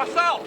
myself.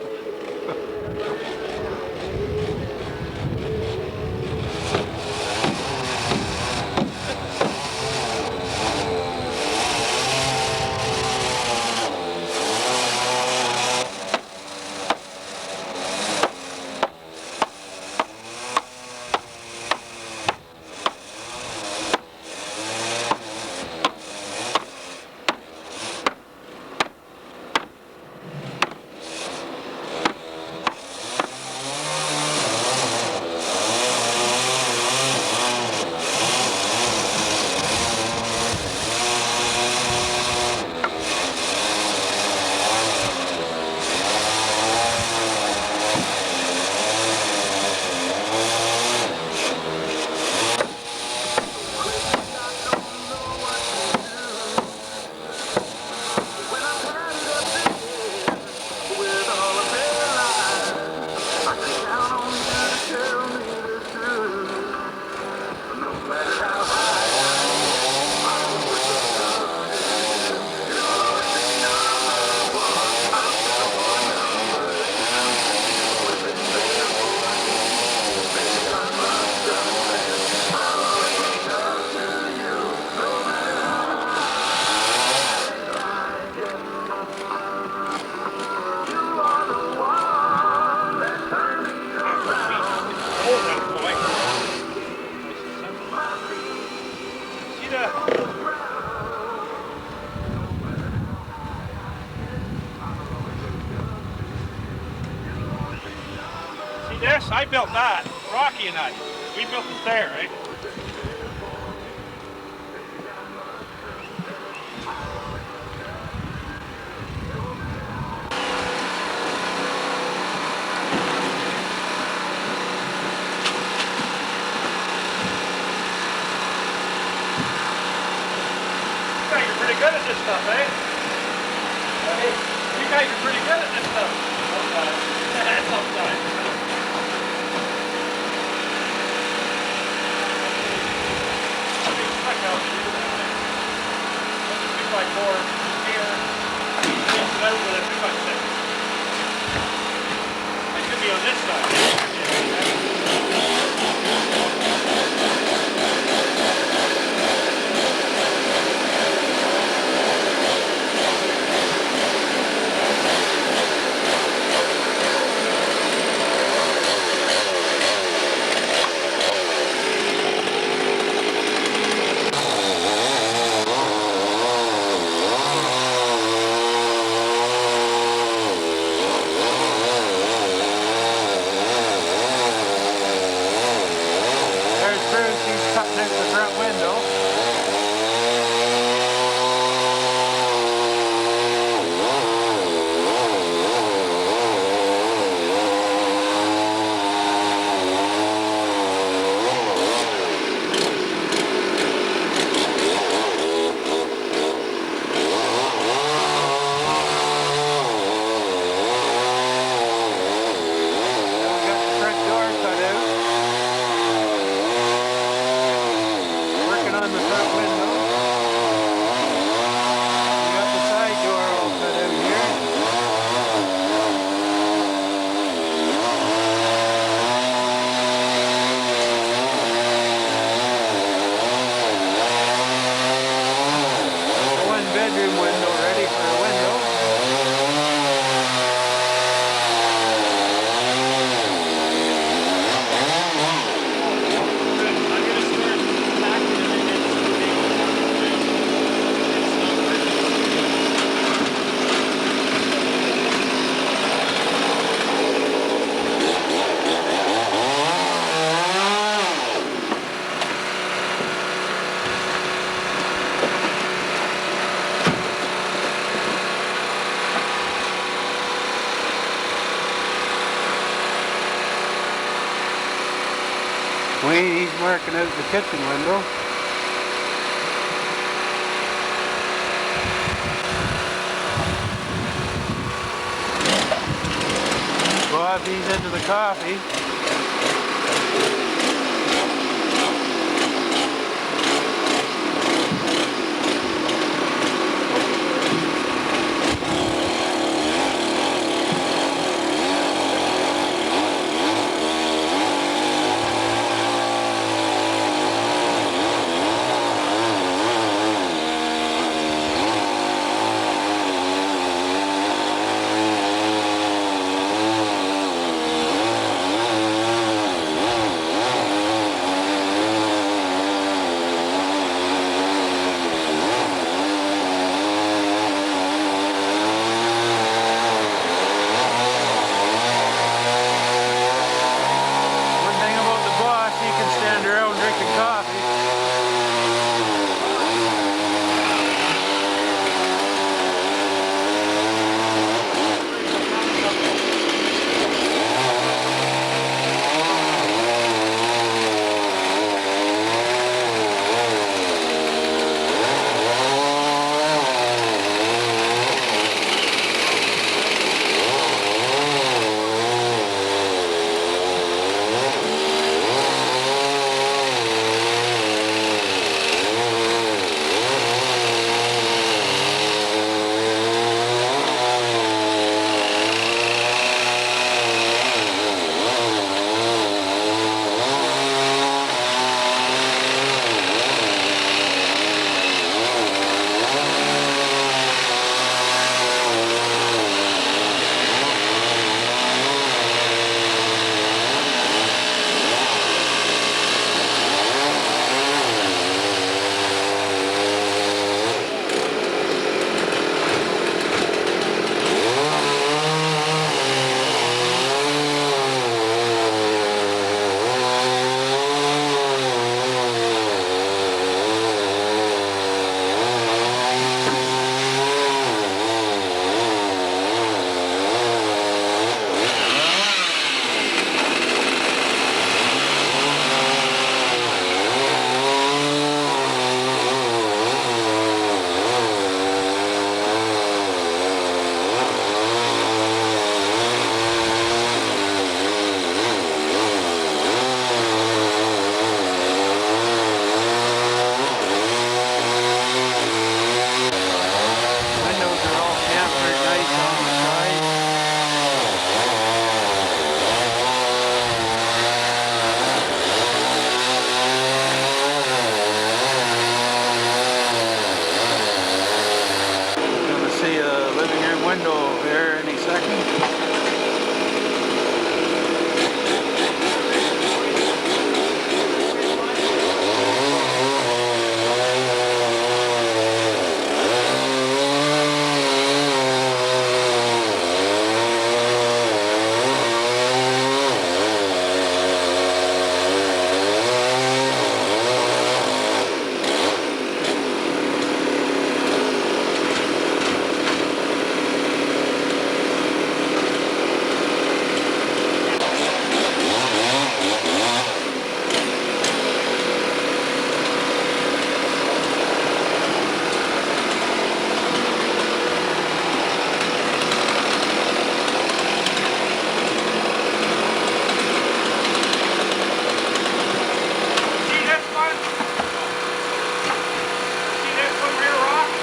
This, I built that. Rocky and I. We built it there, right? You guys are pretty good at this stuff, eh? Hey, you guys are pretty good at this stuff. Sometimes. Sometimes. By 4 here, it's over with a 2x6. It could be on this side. He's marking out the kitchen window. Bobby's into the coffee.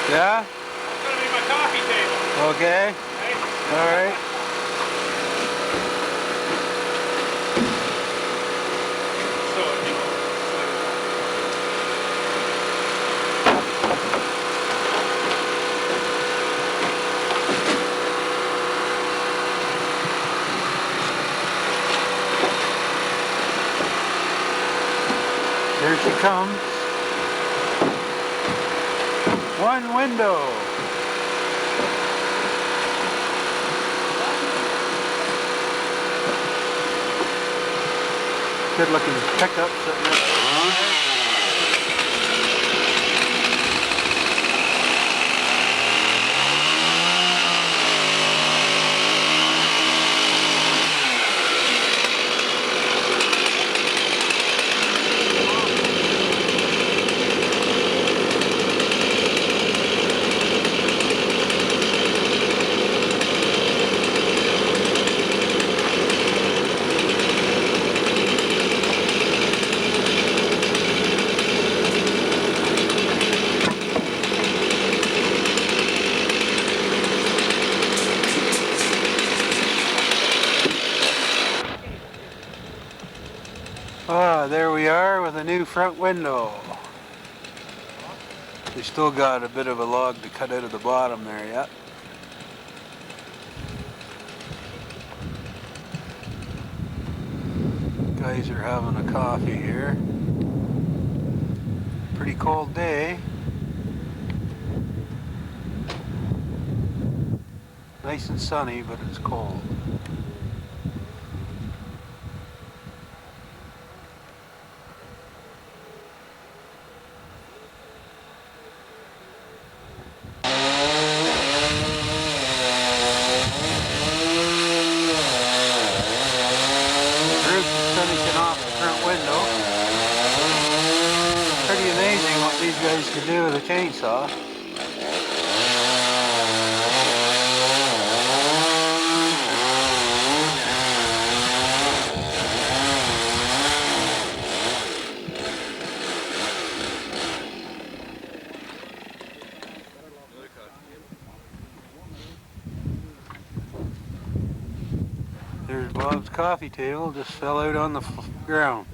Yeah? It's going to be my coffee table. Okay. Okay? Alright. So, you know, Here she comes. One window. Good looking pickup sitting there. Ah, there we are with a new front window. We still got a bit of a log to cut out of the bottom there yet. Guys are having a coffee here. Pretty cold day. Nice and sunny, but it's cold. Finishing off the front window. Pretty amazing what these guys can do with a chainsaw. There's Bob's coffee table, just fell out on the ground.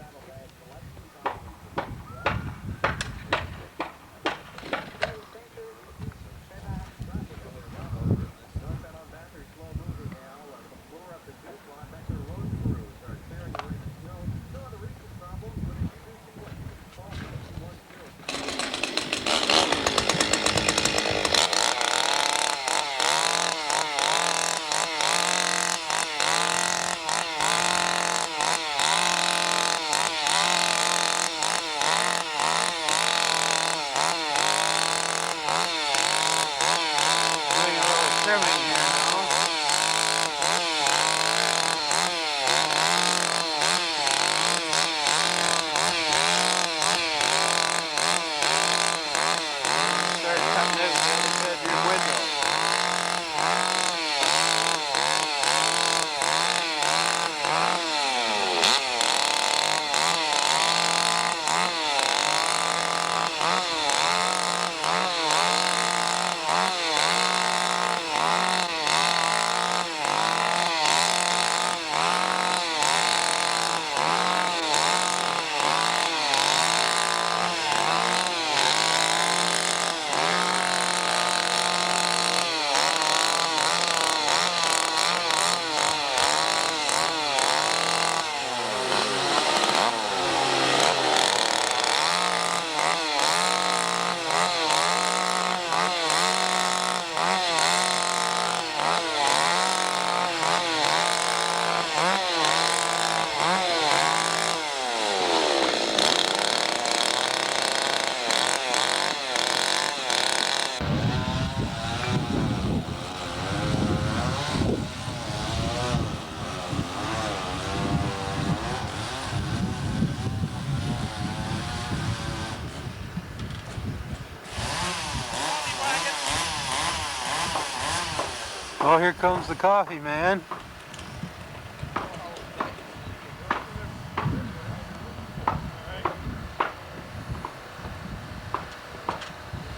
Oh, here comes the coffee man.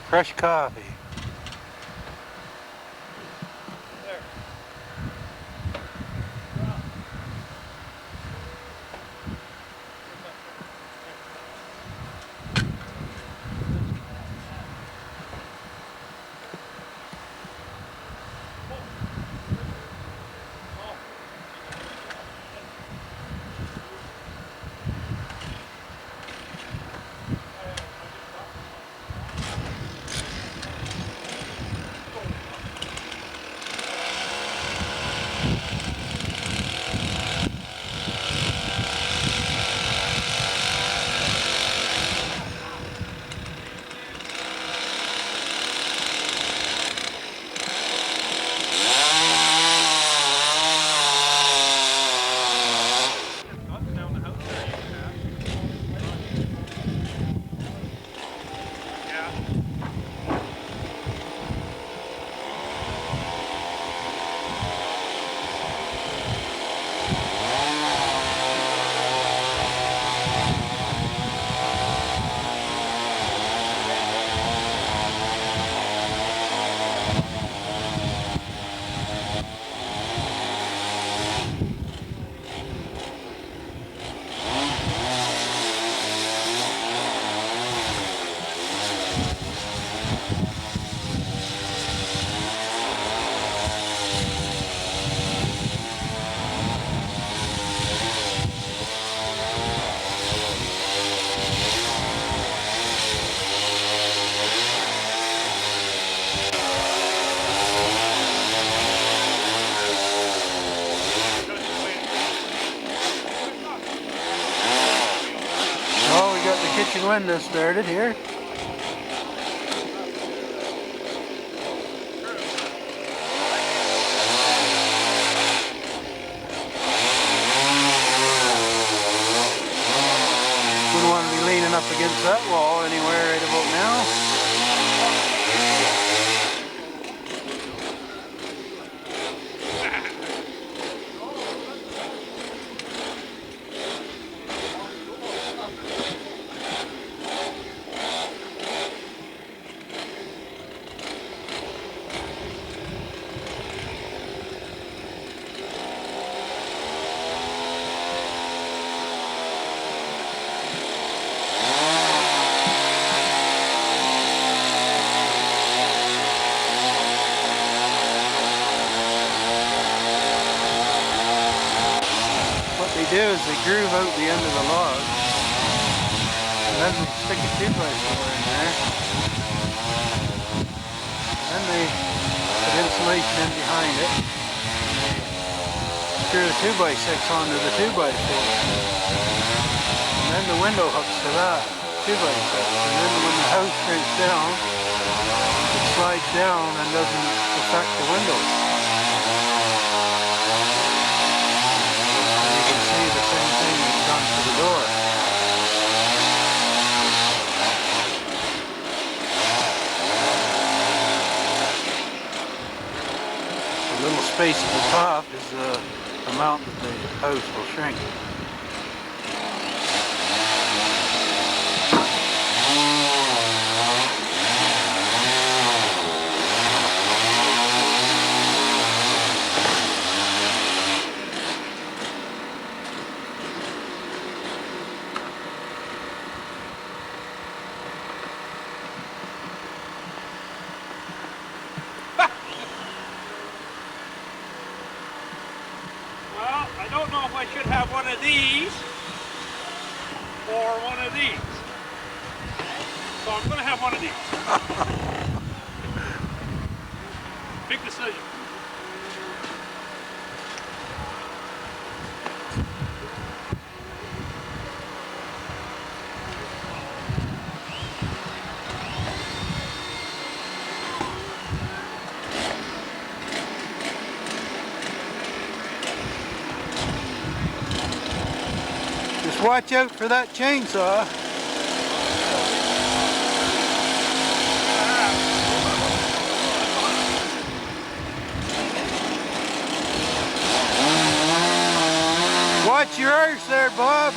Fresh coffee. us started here. Wouldn't want to be leaning up against that wall anywhere right about now. Do is they groove out the end of the log, and then they stick a 2x4 in there, and then they put insulation in behind it, and screw the 2x6 onto the 2x4, and then the window hooks to that 2x6, and then when the house shrinks down, it slides down and doesn't affect the window. The same thing is done to the door. The little space at the top is the amount that the house will shrink. I don't know if I should have one of these or one of these. So I'm going to have one of these. Big decision. Just watch out for that chainsaw. Watch your arse there, Bob.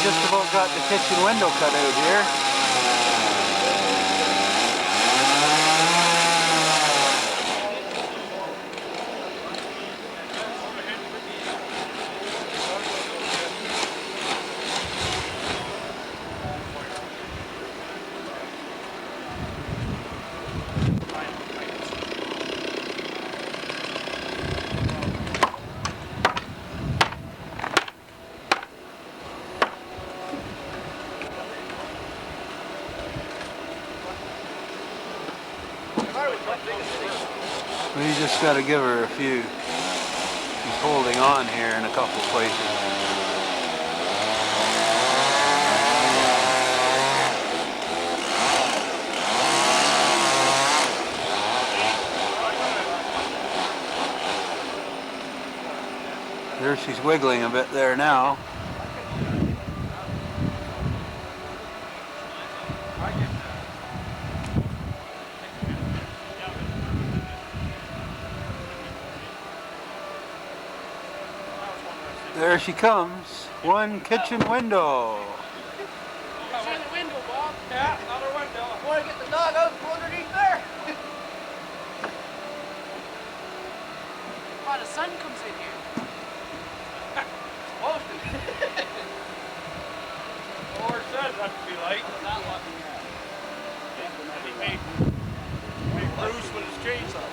Just about got the kitchen window cut out here. We just got to give her a few. She's holding on here in a couple places. There she's wiggling a bit there now. There she comes. One kitchen window. See the window, Bob? Yeah, another window. Want to get the dog out from underneath there? Wow, the sun comes in here. Supposed to. The Lord says it has to be light. Not lucky. And he made Bruce with his chainsaw.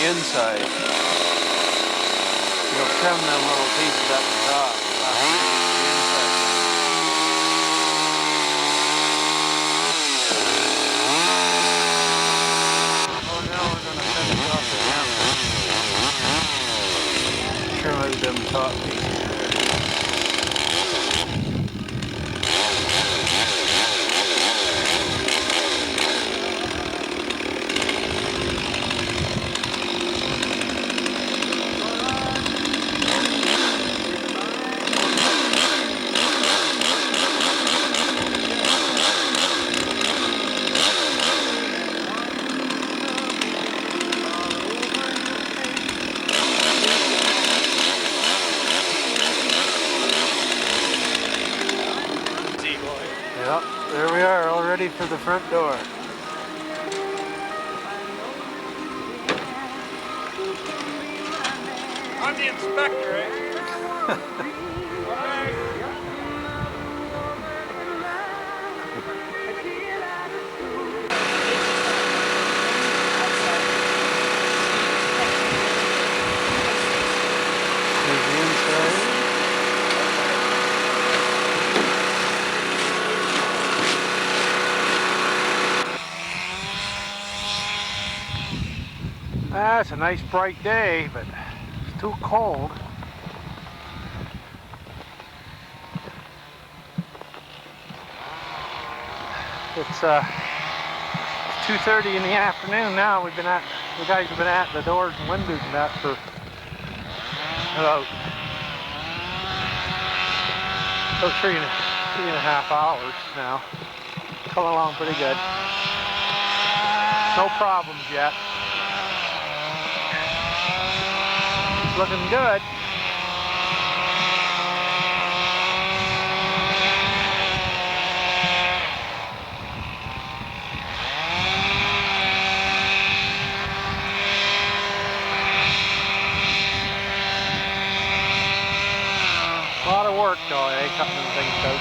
Inside. You'll trim them little pieces at the top. The inside. Oh, now we're going to finish off the hammer. Trim out them top pieces there. Yep, there we are, all ready for the front door. I'm the inspector, eh? It's a nice bright day, but it's too cold. It's 2:30 in the afternoon now. The guys have been at the doors and windows and that for about three and a half hours now. Coming along pretty good. No problems yet. Looking good. A lot of work though, cutting them things out.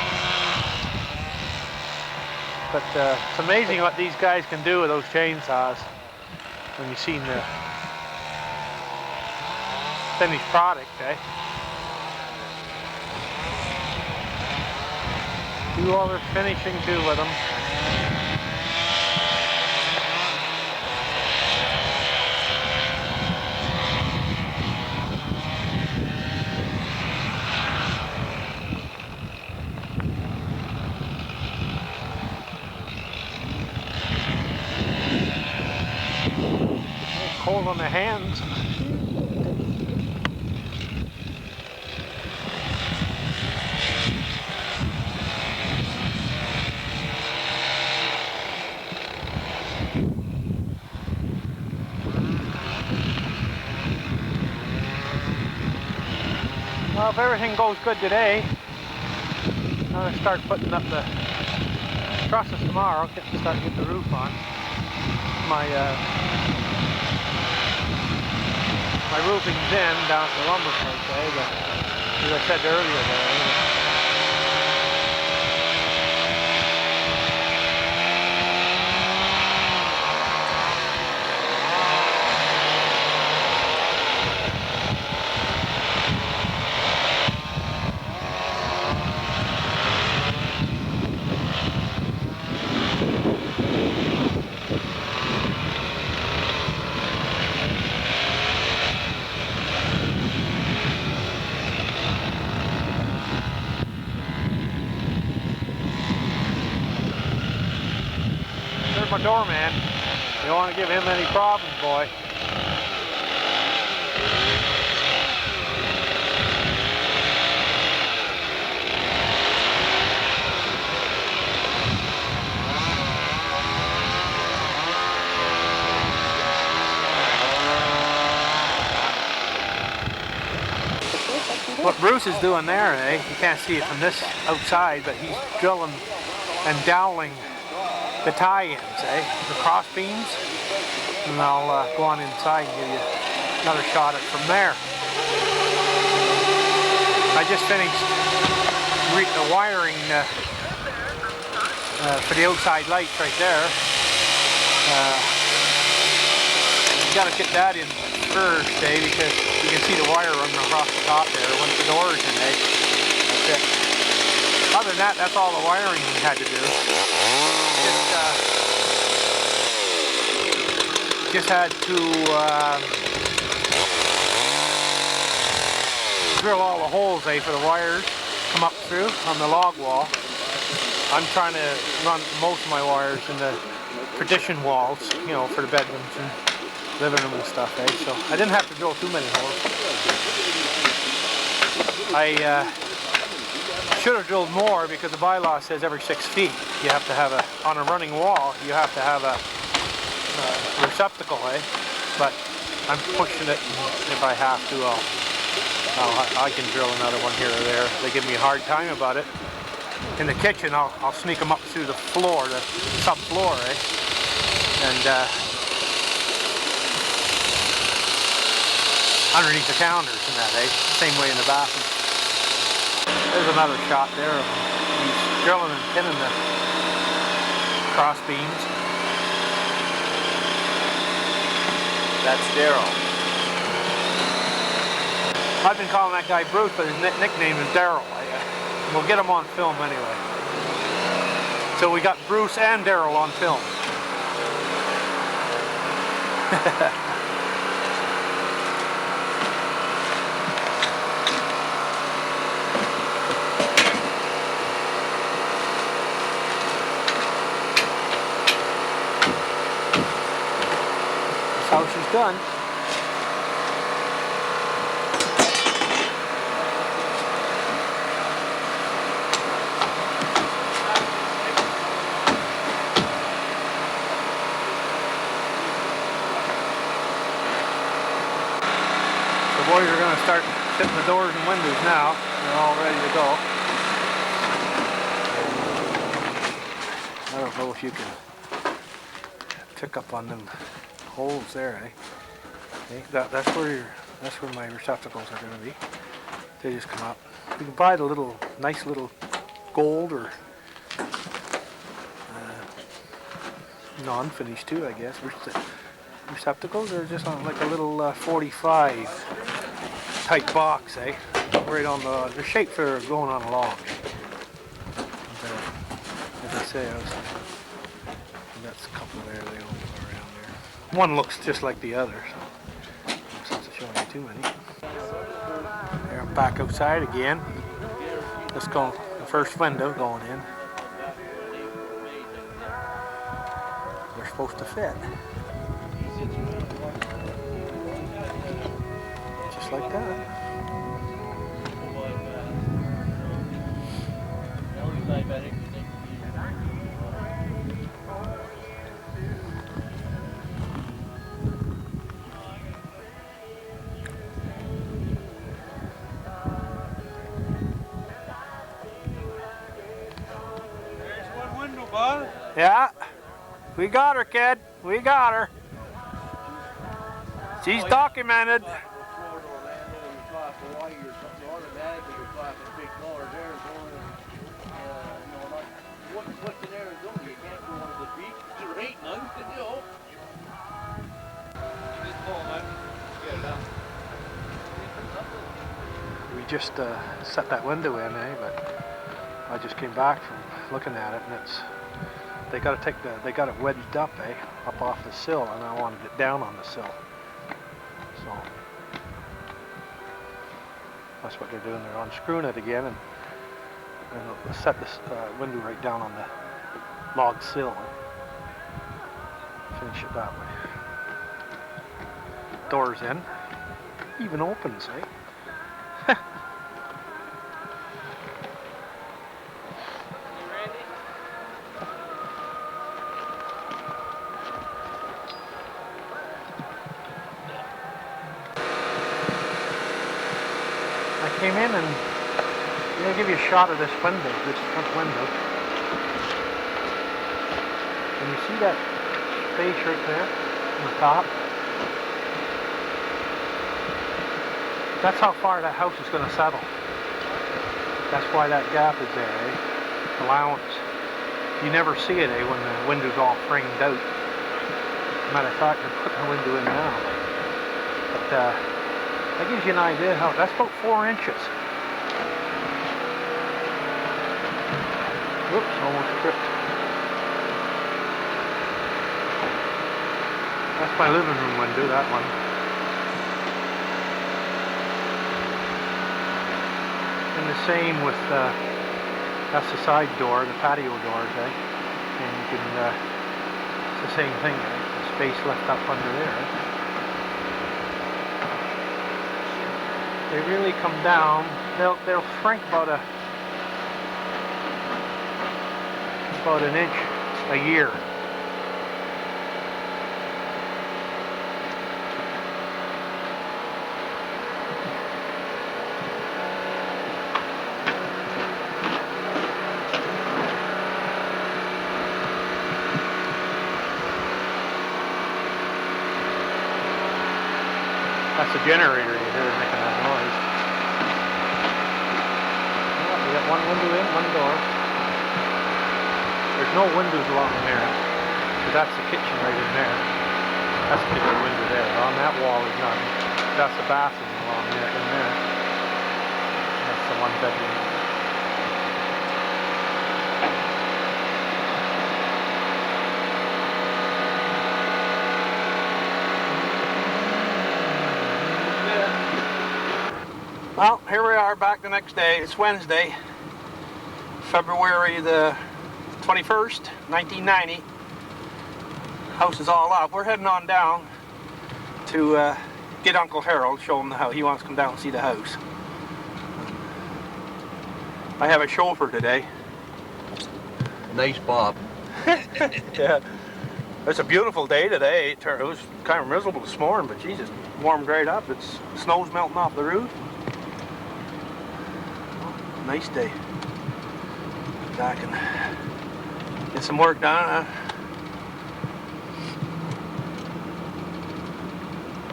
But it's amazing what these guys can do with those chainsaws when you've seen the finished product, Do all their finishing too with them. Cold on the hands. Well, if everything goes good today, I'm going to start putting up the trusses tomorrow, start getting the roof on. My roofing's in down at the lumber place, but as I said earlier my doorman. You don't want to give him any problems, boy. What Bruce is doing there, you can't see it from this outside, but he's drilling and doweling the tie-ins, the cross beams, and I'll go on inside and give you another shot at from there. I just finished the wiring for the outside lights right there. You got to get that in first, because you can see the wire running across the top there once the door's in, That's it. Other than that, that's all the wiring we had to do. Just had to drill all the holes for the wires come up through on the log wall. I'm trying to run most of my wires in the partition walls, for the bedrooms and living room and stuff, so I didn't have to drill too many holes. I should have drilled more because the bylaw says every 6 feet you have to have on a running wall, you have to have a receptacle, but I'm pushing it, and if I have to, I can drill another one here or there. They give me a hard time about it. In the kitchen, I'll sneak them up through the floor, the subfloor, and underneath the counters and that, Same way in the bathroom. There's another shot there of he's drilling and pinning the cross beams. That's Daryl. I've been calling that guy Bruce, but his nickname is Daryl. We'll get him on film anyway. So we got Bruce and Daryl on film. House is done. The boys are going to start fitting the doors and windows now. They're all ready to go. I don't know if you can pick up on them holes there, eh? Okay, that's where my receptacles are going to be. They just come up. You can buy the little nice little gold or non-finished too, I guess. Receptacles are just on like a little 45 type box, eh? Right on they're shaped for going on a log. As I say, that's a couple there. They all go around there. One looks just like the other, so no sense of showing you too many. There, I'm back outside again. Let's go. The first window going in. They're supposed to fit. Just like that. Yeah, we got her, kid. We got her. She's documented. We just set that window in, but I just came back from looking at it, and they got it wedged up, up off the sill, and I wanted it down on the sill. So that's what they're doing. They're unscrewing it again, and they'll set this window right down on the log sill. Finish it that way. Doors in, even opens, I came in and I'm going to give you a shot of this window, this front window. Can you see that space right there on the top? That's how far that house is going to settle. That's why that gap is there, Allowance. You never see it, when the window's all framed out. Matter of fact, they're putting the window in now. But that gives you an idea how, that's about 4 inches. Whoops, almost tripped. That's my living room window, that one. And the same with, that's the side door, the patio doors, And you can, it's the same thing, The space left up under there, They really come down. They'll shrink about an inch a year. That's the generator you hear making that noise. Well, we got one window in, one door. There's no windows along there. So that's the kitchen right in there. That's the kitchen window there. On that wall is none. That's the bathroom along there in there. That's the one bedroom. Well, here we are back the next day. It's Wednesday, February the 21st, 1990. House is all up. We're heading on down. to get Uncle Harold, show him the house. He wants to come down and see the house. I have a chauffeur today. Nice Bob. Yeah. It's a beautiful day today. It was kind of miserable this morning, but Jesus, warmed right up. Snow's melting off the roof. Oh, nice day. Back and get some work done.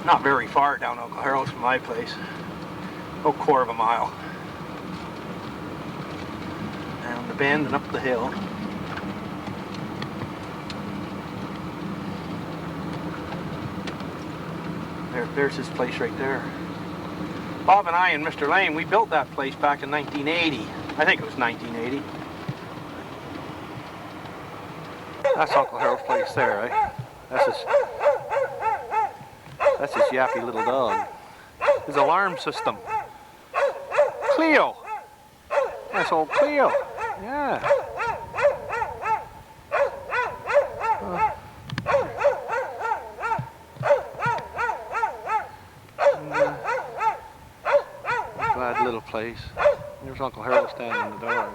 Not very far down Uncle Harold's from my place. About a quarter of a mile. Down the bend and up the hill. There's his place right there. Bob and I and Mr. Lane, we built that place back in 1980. I think it was 1980. That's Uncle Harold's place there, eh? That's his yappy little dog. His alarm system. Cleo. That's old Cleo. Yeah. Glad little place. There's Uncle Harold standing in the door.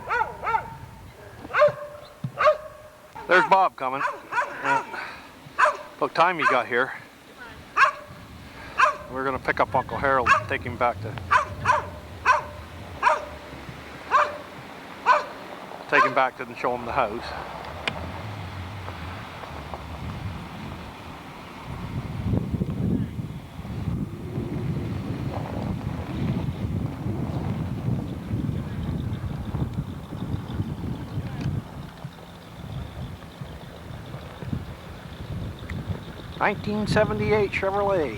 There's Bob coming. About time he got here. We're going to pick up Uncle Harold and take him back to and show him the house. '78 Chevrolet.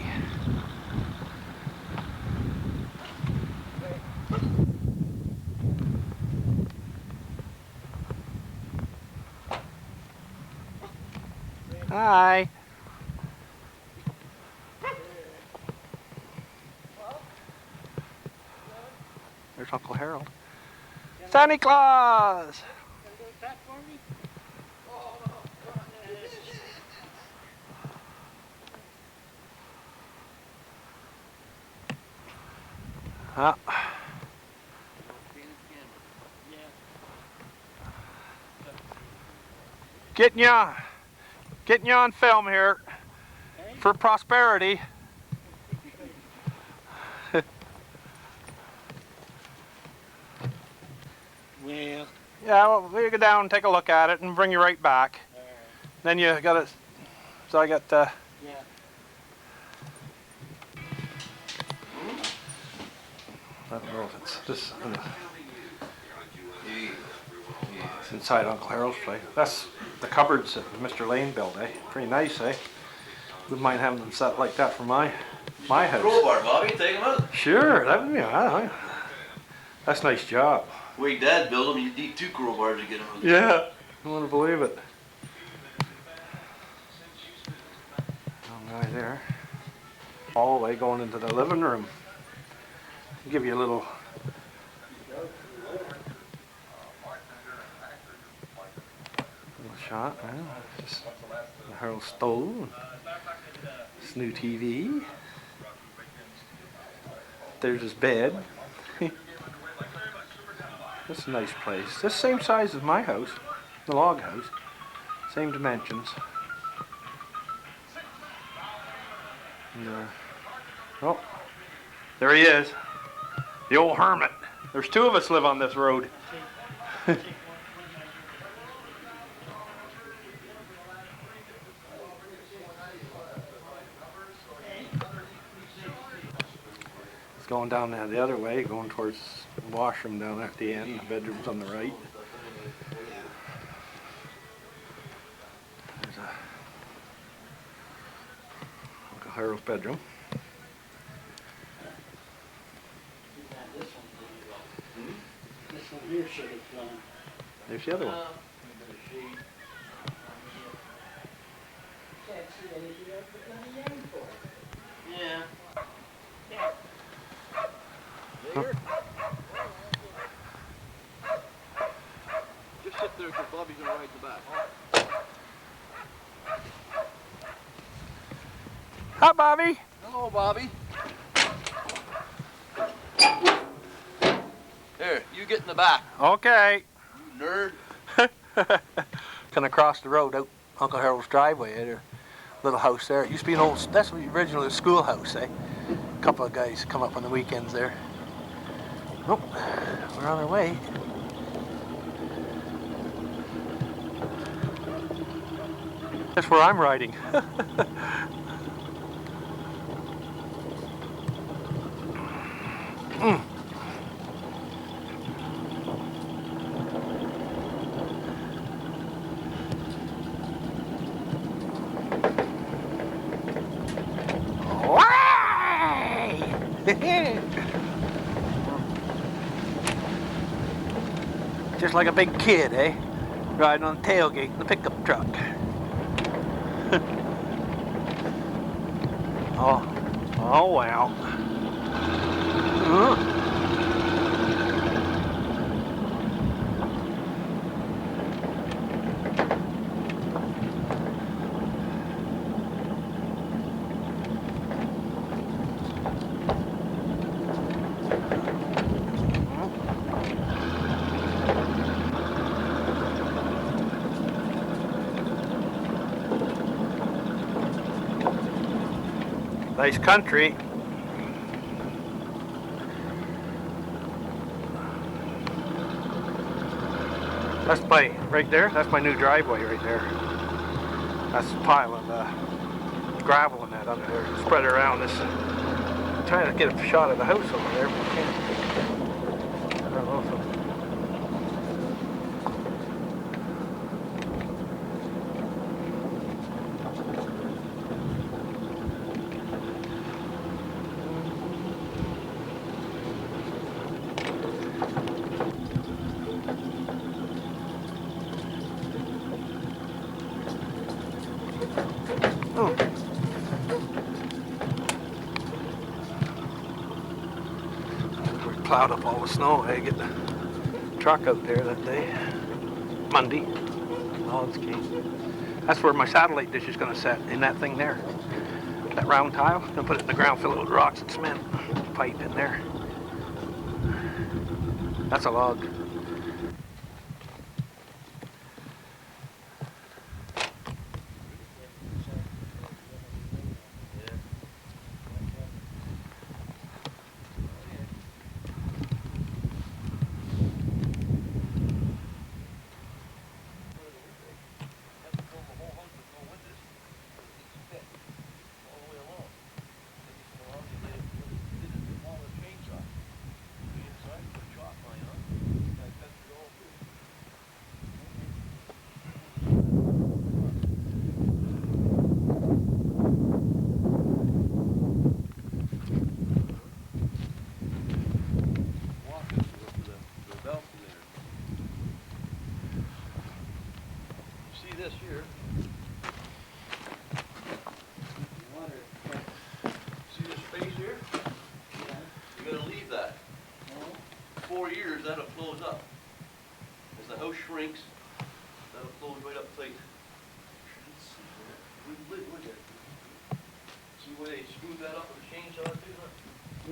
Hi. There's Uncle Harold. Santa Claus! Getting you on film here for prosperity. Well. Yeah, well, we go down and take a look at it and bring you right back. Then you got it. So I got. Yeah. I don't know if it's this. It's inside Uncle Harold's place. That's the cupboards that Mr. Lane built, eh? Pretty nice, eh? Wouldn't mind having them set like that for my house. Crowbar, Bobby, take them out. Sure, that would be alright. That's a nice job. The way Dad built them, you need 2 crowbars to get them out. Yeah, I want to believe it. Right there. Hallway going into the living room. Give you a little shot. Just the Harold stove. This new TV. There's his bed. That's a nice place. It's the same size as my house, the log house. Same dimensions. And, oh, there he is. The old hermit. There's 2 of us live on this road. It's going down there the other way, going towards the washroom down at the end. The bedroom's on the right. There's Uncle Harold's bedroom. This one here should have gone. There's the other one. Yeah. Just sit there because Bobby's gonna ride the back. Hi, Bobby. go, Bobby. Here, you get in the back. Okay. You nerd. Gonna cross the road out Uncle Harold's driveway, their little house there. It used to be an old, that's originally a schoolhouse, eh? A couple of guys come up on the weekends there. Oh, we're on our way. That's where I'm riding. Just like a big kid, eh? Riding on the tailgate in the pickup truck. Oh wow. Nice country. That's right there, that's my new driveway right there. That's a pile of gravel in that under there, spread around this. I'm trying to get a shot of the house over there, but I can't. I don't know if I'm... Plowed up all the snow. I get the truck out there that day, Monday. Oh, it's key. That's where my satellite dish is going to set, in that thing there. That round tile. I'm going to put it in the ground, fill it with rocks and cement. Pipe in there. That's a log. This here. See this space here? You're going to leave that. 4 years, that'll close up. As the house shrinks, that'll close right up tight. Look at it. See where they smooth that up with a chainsaw too, huh?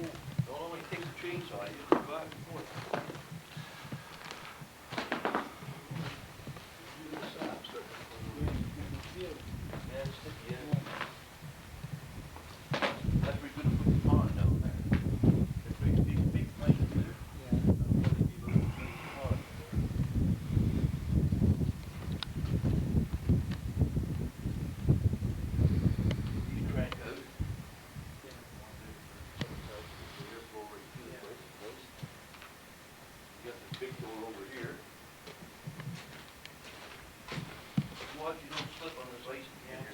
Yeah. Don't only take the chainsaw, you just go back and forth. That's where you're going to put the pond down there. There's big planks there. Yeah. You crank out. You got this big door over here. Watch you don't slip on this ice in here.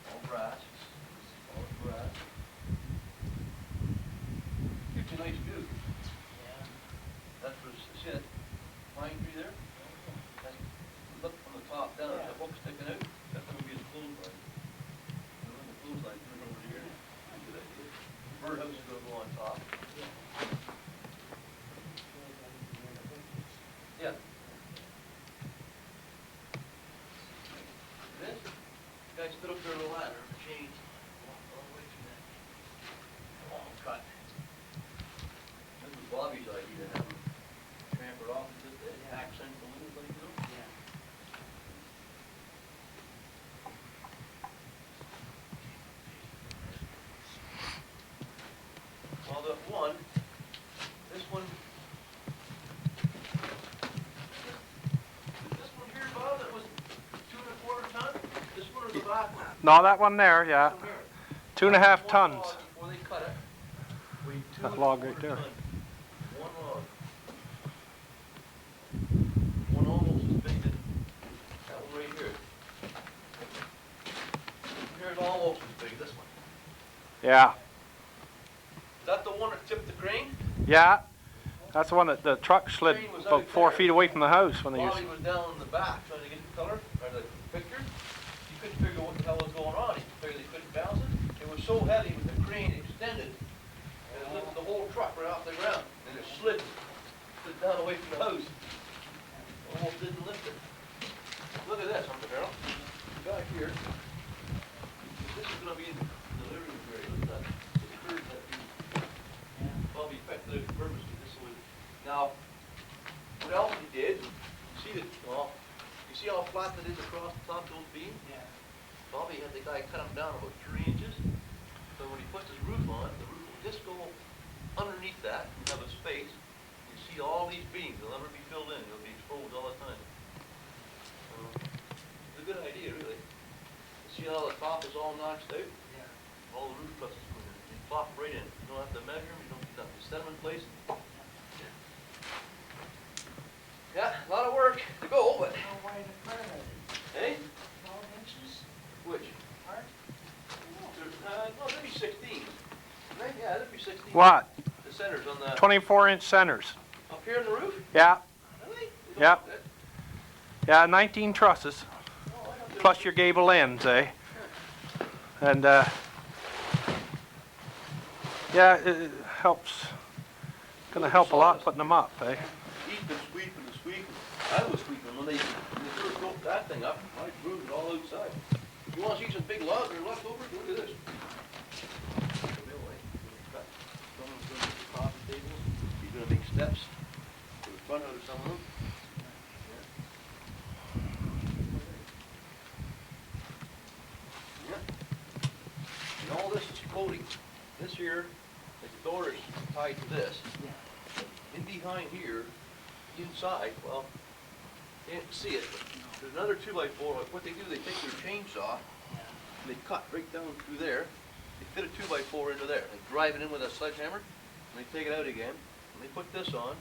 All brass. All brass. It's a nice view. Yeah. That's what see that pine tree there? That's, look from the top down, there's a hook sticking out. That's going to be his clothesline. And when the clothesline turns over here, good idea. The birdhouse is going to go on top. Yeah. accent from anybody, you know? Well, the one, this one here, Bob, that was 2¼ ton? This one or the back one? No, that one there, yeah. This one here. 2.5 One tons. log before they cut it, weighed That log 2¼ right there. ton. One log. One almost as big as that one right here. Here's almost as big as this one. Yeah. Is that the one that tipped the crane? Yeah. That's the one that the truck slid Crane was about out 4 there. feet away from the house when they used. Bobby was down in the back trying to get the color, or the picture. He couldn't figure what the hell was going on. He figured they couldn't balance it. It was so heavy with the crane extended, and it lifted the whole truck right off the ground. And it slid down away from the house. Almost didn't lift it. Look at this, Uncle Harold. Back here. This is going to be in the living room area. Look at that. The curve that Bobby affected it purposely. This was, now, what else he did? You see that? Well, you see how flat that is across the top of those beams? Yeah. Bobby had the guy cut them down about 3 inches. So when he puts his roof on, the roof will just go underneath that and have a space. You see all these beams, they'll never be filled in, they'll be exposed all the time. It's a good idea, really. You see how the top is all notched out? Yeah. All the roof trusses go in. They plop right in. You don't have to measure them, you don't have to set them in place. Yeah, a lot of work to go, but. How wide apart are they? Hey? 12 inches Which? apart? No, that'd be 16. Right? Yeah, that'd be 16. What? The centers on the. 24-inch centers. Up here in the roof? Yeah. Really? You Yeah. don't do that? Yeah, 19 trusses. Oh, I don't do Plus your gable ends, eh? And, yeah, it helps. Gonna help a lot putting them up, eh? Sweeping and sweeping. I was sweeping when they first broke that thing up. I moved it all outside. If you want to see some big logs that are left over, look at this. Coffee tables. He's going to make steps to the front of some of them. Yeah. And all this is floating. This here, the door is tied to this. In behind here, inside, well, you can't see it, but there's another 2x4. What they do, they take their chainsaw and they cut right down through there. They fit a 2x4 into there. They drive it in with a sledgehammer and they take it out again. And they put this on.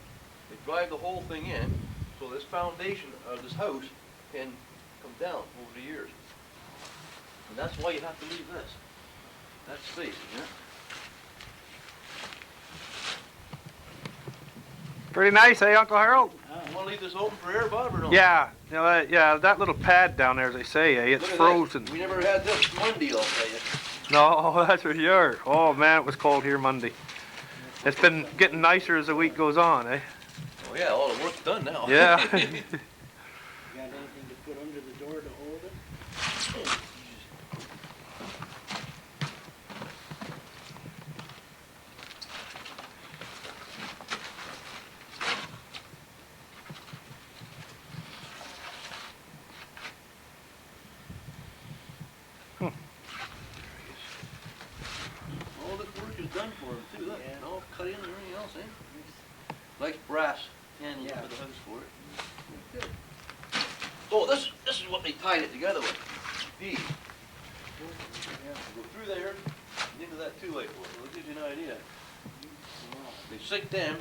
They drive the whole thing in so this foundation of this house can come down over the years. And that's why you have to leave this. That space, yeah. Pretty nice, eh, Uncle Harold? You want to leave this open for air, Bob, or no? Yeah, you know, that little pad down there, as they say, eh, it's Look at frozen. this. We never had this Monday, I'll tell you. No, that's for sure. Oh man, it was cold here Monday. It's been getting nicer as the week goes on, eh? Oh yeah, all the work's done now. Yeah. You got anything to put under the door to hold it? All this work is done for him too, look, and all cut in and everything else, eh? Nice brass handle for the house for it. Good. So this is what they tied it together with. These. Go through there and into that 2x4. So it gives you an idea. They sink them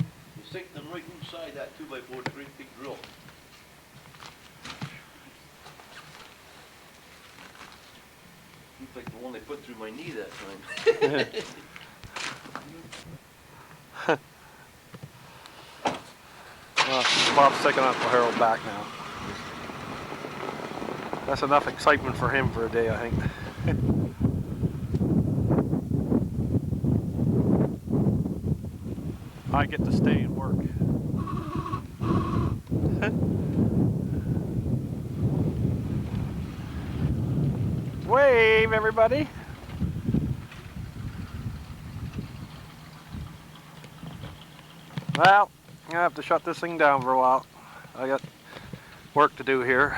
right inside that 2x4 with a great big drill. Looks like the one they put through my knee that time. Well, Bob's taking Uncle Harold back now. That's enough excitement for him for a day, I think. I get to stay and work. Wave, everybody. Well, I have to shut this thing down for a while. I got work to do here.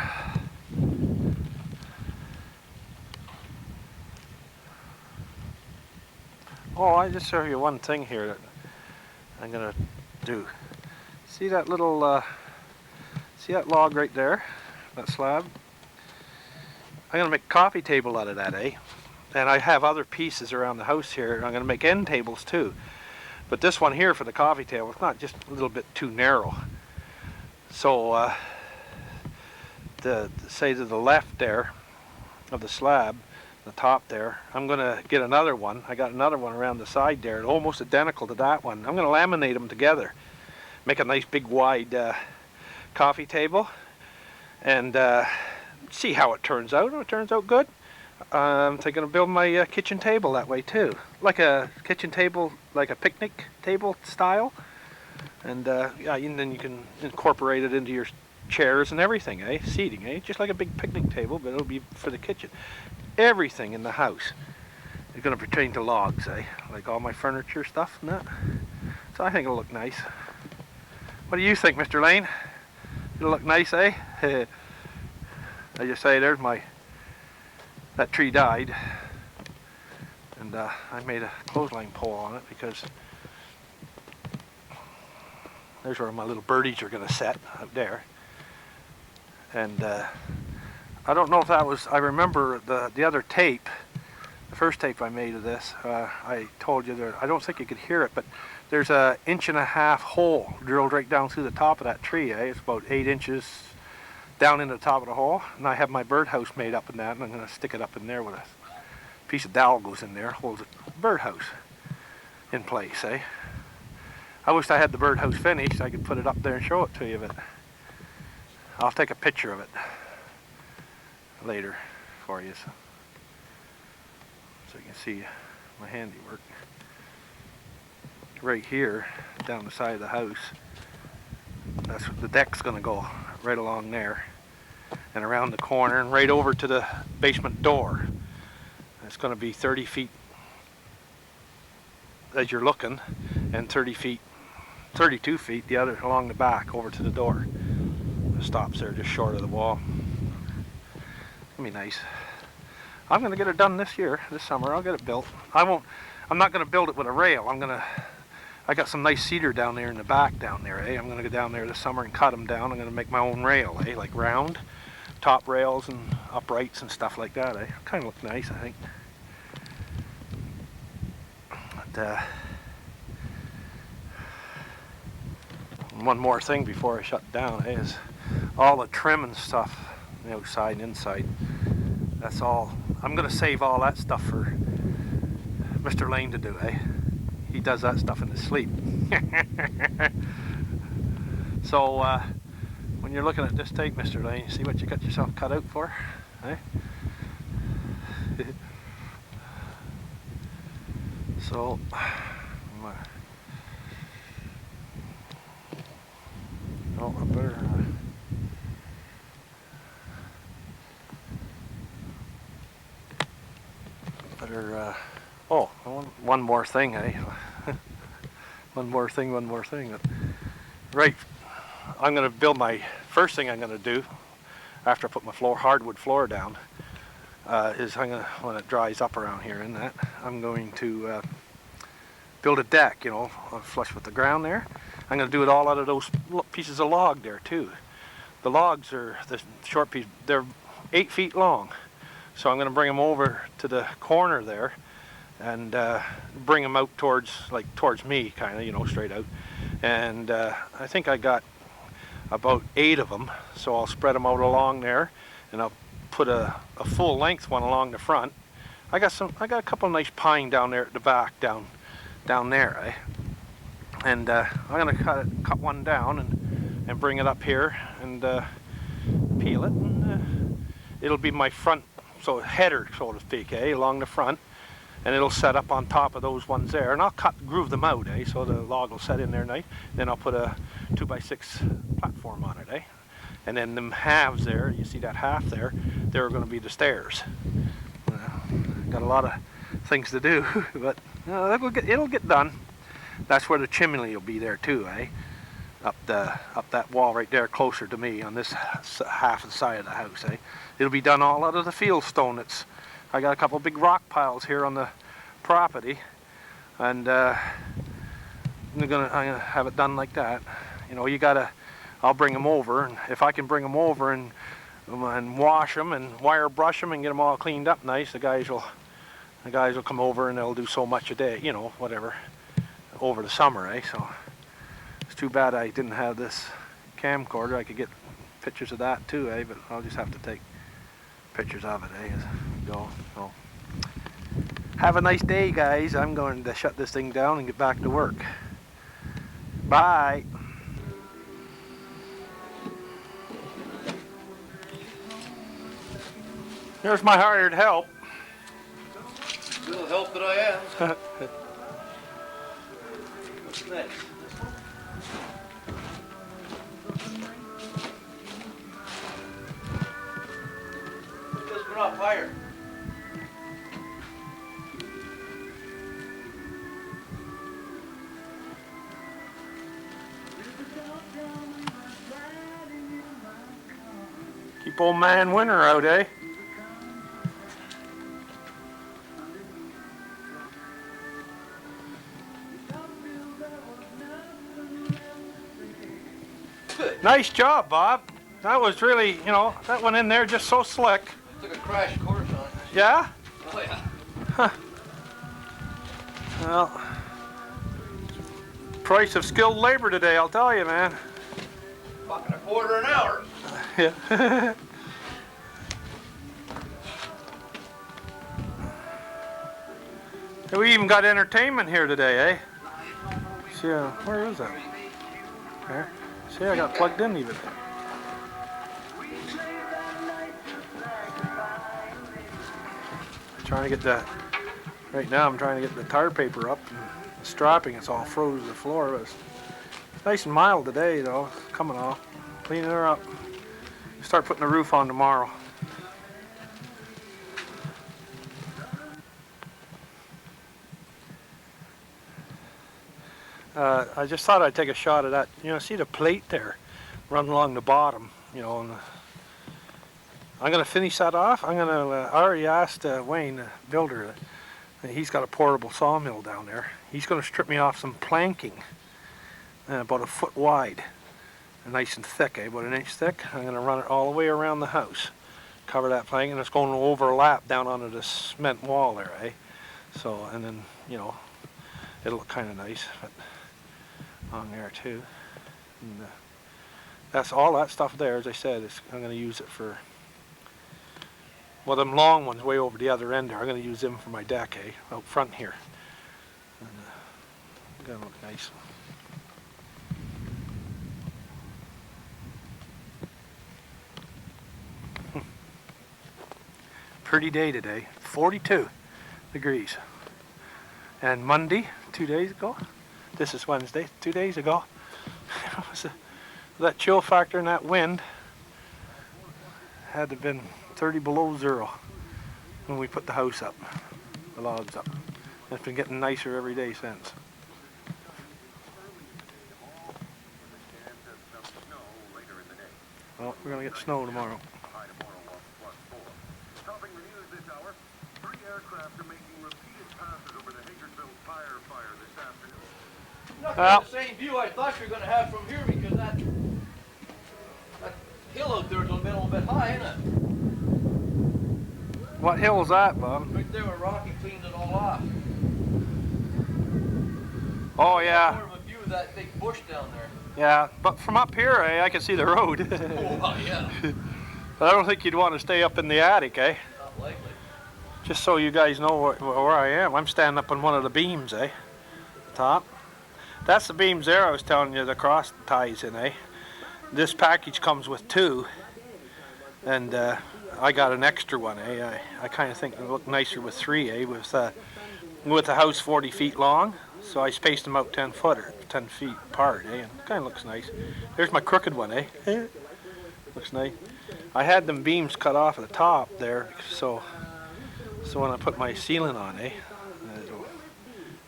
Oh, I just show you one thing here that I'm gonna do. See that little, see that log right there, that slab? I'm gonna make a coffee table out of that, eh? And I have other pieces around the house here, and I'm gonna make end tables too. But this one here for the coffee table, it's not just a little bit too narrow. So, say to the left there of the slab, the top there, I'm gonna get another one. I got another one around the side there, almost identical to that one. I'm gonna laminate them together, make a nice big wide coffee table, and see how it turns out. If it turns out good, I'm thinking of building my kitchen table that way too, like a kitchen table, like a picnic table style, and yeah, and then you can incorporate it into your chairs and everything, eh? Seating, eh? Just like a big picnic table, but it'll be for the kitchen. Everything in the house is going to pertain to logs, eh? Like all my furniture stuff and that. So I think it'll look nice. What do you think, Mr. Lane? It'll look nice, eh? As you say, there's that tree died, and I made a clothesline pole on it because there's where my little birdies are going to set out there. And I don't know if that was, I remember the other tape, the first tape I made of this, I told you there, I don't think you could hear it, but there's a 1.5-inch hole drilled right down through the top of that tree, eh? It's about 8 inches down in the top of the hole, and I have my birdhouse made up in that, and I'm going to stick it up in there with a piece of dowel goes in there, holds the birdhouse in place, eh? I wish I had the birdhouse finished, I could put it up there and show it to you, but I'll take a picture of it later for you, so you can see my handiwork. Right here, down the side of the house, that's the deck's going to go right along there and around the corner and right over to the basement door. It's going to be 30 feet as you're looking, and 32 feet the other along the back over to the door. It stops there just short of the wall. It'll be nice. I'm going to get it done this year, this summer. I'll get it built. I'm not going to build it with a rail. I got some nice cedar down there in the back down there, eh? I'm going to go down there this summer and cut them down. I'm going to make my own rail, eh? Like round top rails and uprights and stuff like that, eh? Kind of look nice, I think. But, one more thing before I shut down, eh, is all the trim and stuff, the outside and inside. That's all. I'm going to save all that stuff for Mr. Lane to do, eh? He does that stuff in his sleep. So, when you're looking at this tape, Mr. Lane, you see what you got yourself cut out for, eh? So, oh, I better, oh, one more thing, eh? one more thing. Right, I'm going to build my, first thing I'm going to do after I put my hardwood floor down, is I'm going to, when it dries up around here in that, I'm going to build a deck, you know, flush with the ground there. I'm going to do it all out of those pieces of log there too. The logs are, the short piece, they're 8 feet long. So I'm going to bring them over to the corner there and bring them out towards me, kind of, you know, straight out. And I think I got about 8 of them, so I'll spread them out along there, and I'll put a full length one along the front. I got a couple of nice pine down there at the back, down there, eh? And I'm going to cut one down and bring it up here and peel it, and it'll be my front, so header, so to speak, eh, along the front, and it'll set up on top of those ones there, and I'll groove them out, eh, so the log will set in there nice. Then I'll put a 2x6 platform on it, eh, and then them halves there, you see that half there, they're going to be the stairs. Got a lot of things to do, but it'll get done. That's where the chimney will be there too, eh? up that wall right there, closer to me on this half of the side of the house. It'll be done all out of the field stone. I got a couple big rock piles here on the property, and I'm gonna have it done like that. You know, I'll bring them over, and if I can bring them over and wash them and wire brush them and get them all cleaned up nice, the guys will come over and they'll do so much a day, you know, whatever, over the summer, So it's too bad I didn't have this camcorder. I could get pictures of that too, but I'll just have to take pictures of it, as we go. So have a nice day, guys. I'm going to shut this thing down and get back to work. Bye. Here's my hired help. Little help that I am. What's next? Because we're not hired. Keep old man Winter out, eh? Nice job, Bob. That was really, you know, that went in there just so slick. Took a crash course on it. Yeah? Oh yeah. Huh. Well, price of skilled labor today, I'll tell you, man. Fucking $1/4 an hour. Yeah. We even got entertainment here today, eh? See, where is that? There. See, I got plugged in even. Trying to get the, right now I'm trying to get the tar paper up and the strapping, it's all froze to the floor. But it's nice and mild today though, it's coming off. Cleaning her up. Start putting the roof on tomorrow. I just thought I'd take a shot of that. You know, see the plate there running along the bottom, you know, and I'm going to finish that off. I already asked Wayne, the builder, he's got a portable sawmill down there. He's going to strip me off some planking, about 1 foot wide, nice and thick, about 1 inch thick. I'm going to run it all the way around the house, cover that planking, and it's going to overlap down onto the cement wall there, eh? So, and then, you know, it'll look kind of nice but on there too. And, that's all that stuff there, as I said, I'm going to use it for, well, them long ones way over the other end there, I'm going to use them for my deck, out front here. And, going to look nice. Pretty day today, 42 degrees. And Monday, 2 days ago, this is Wednesday, 2 days ago, that chill factor and that wind had to have been 30 below zero when we put the house up, the logs up. It's been getting nicer every day since. Well, we're going to get snow tomorrow. Not well, the same view I thought you were going to have from here because that hill out there is a little bit high, isn't it? What hill is that, Bob? Right there where Rocky cleaned it all off. Oh yeah. More of a view of that big bush down there. Yeah, but from up here, I can see the road. Oh yeah. I don't think you'd want to stay up in the attic, Not likely. Just so you guys know where I am. I'm standing up on one of the beams, top. That's the beams there I was telling you the cross ties in, This package comes with 2, and I got an extra one, I kind of think it'll look nicer with 3, with the house 40 feet long, so I spaced them out 10 feet apart, and it kind of looks nice. There's my crooked one, Looks nice. I had them beams cut off at the top there, so when I put my ceiling on,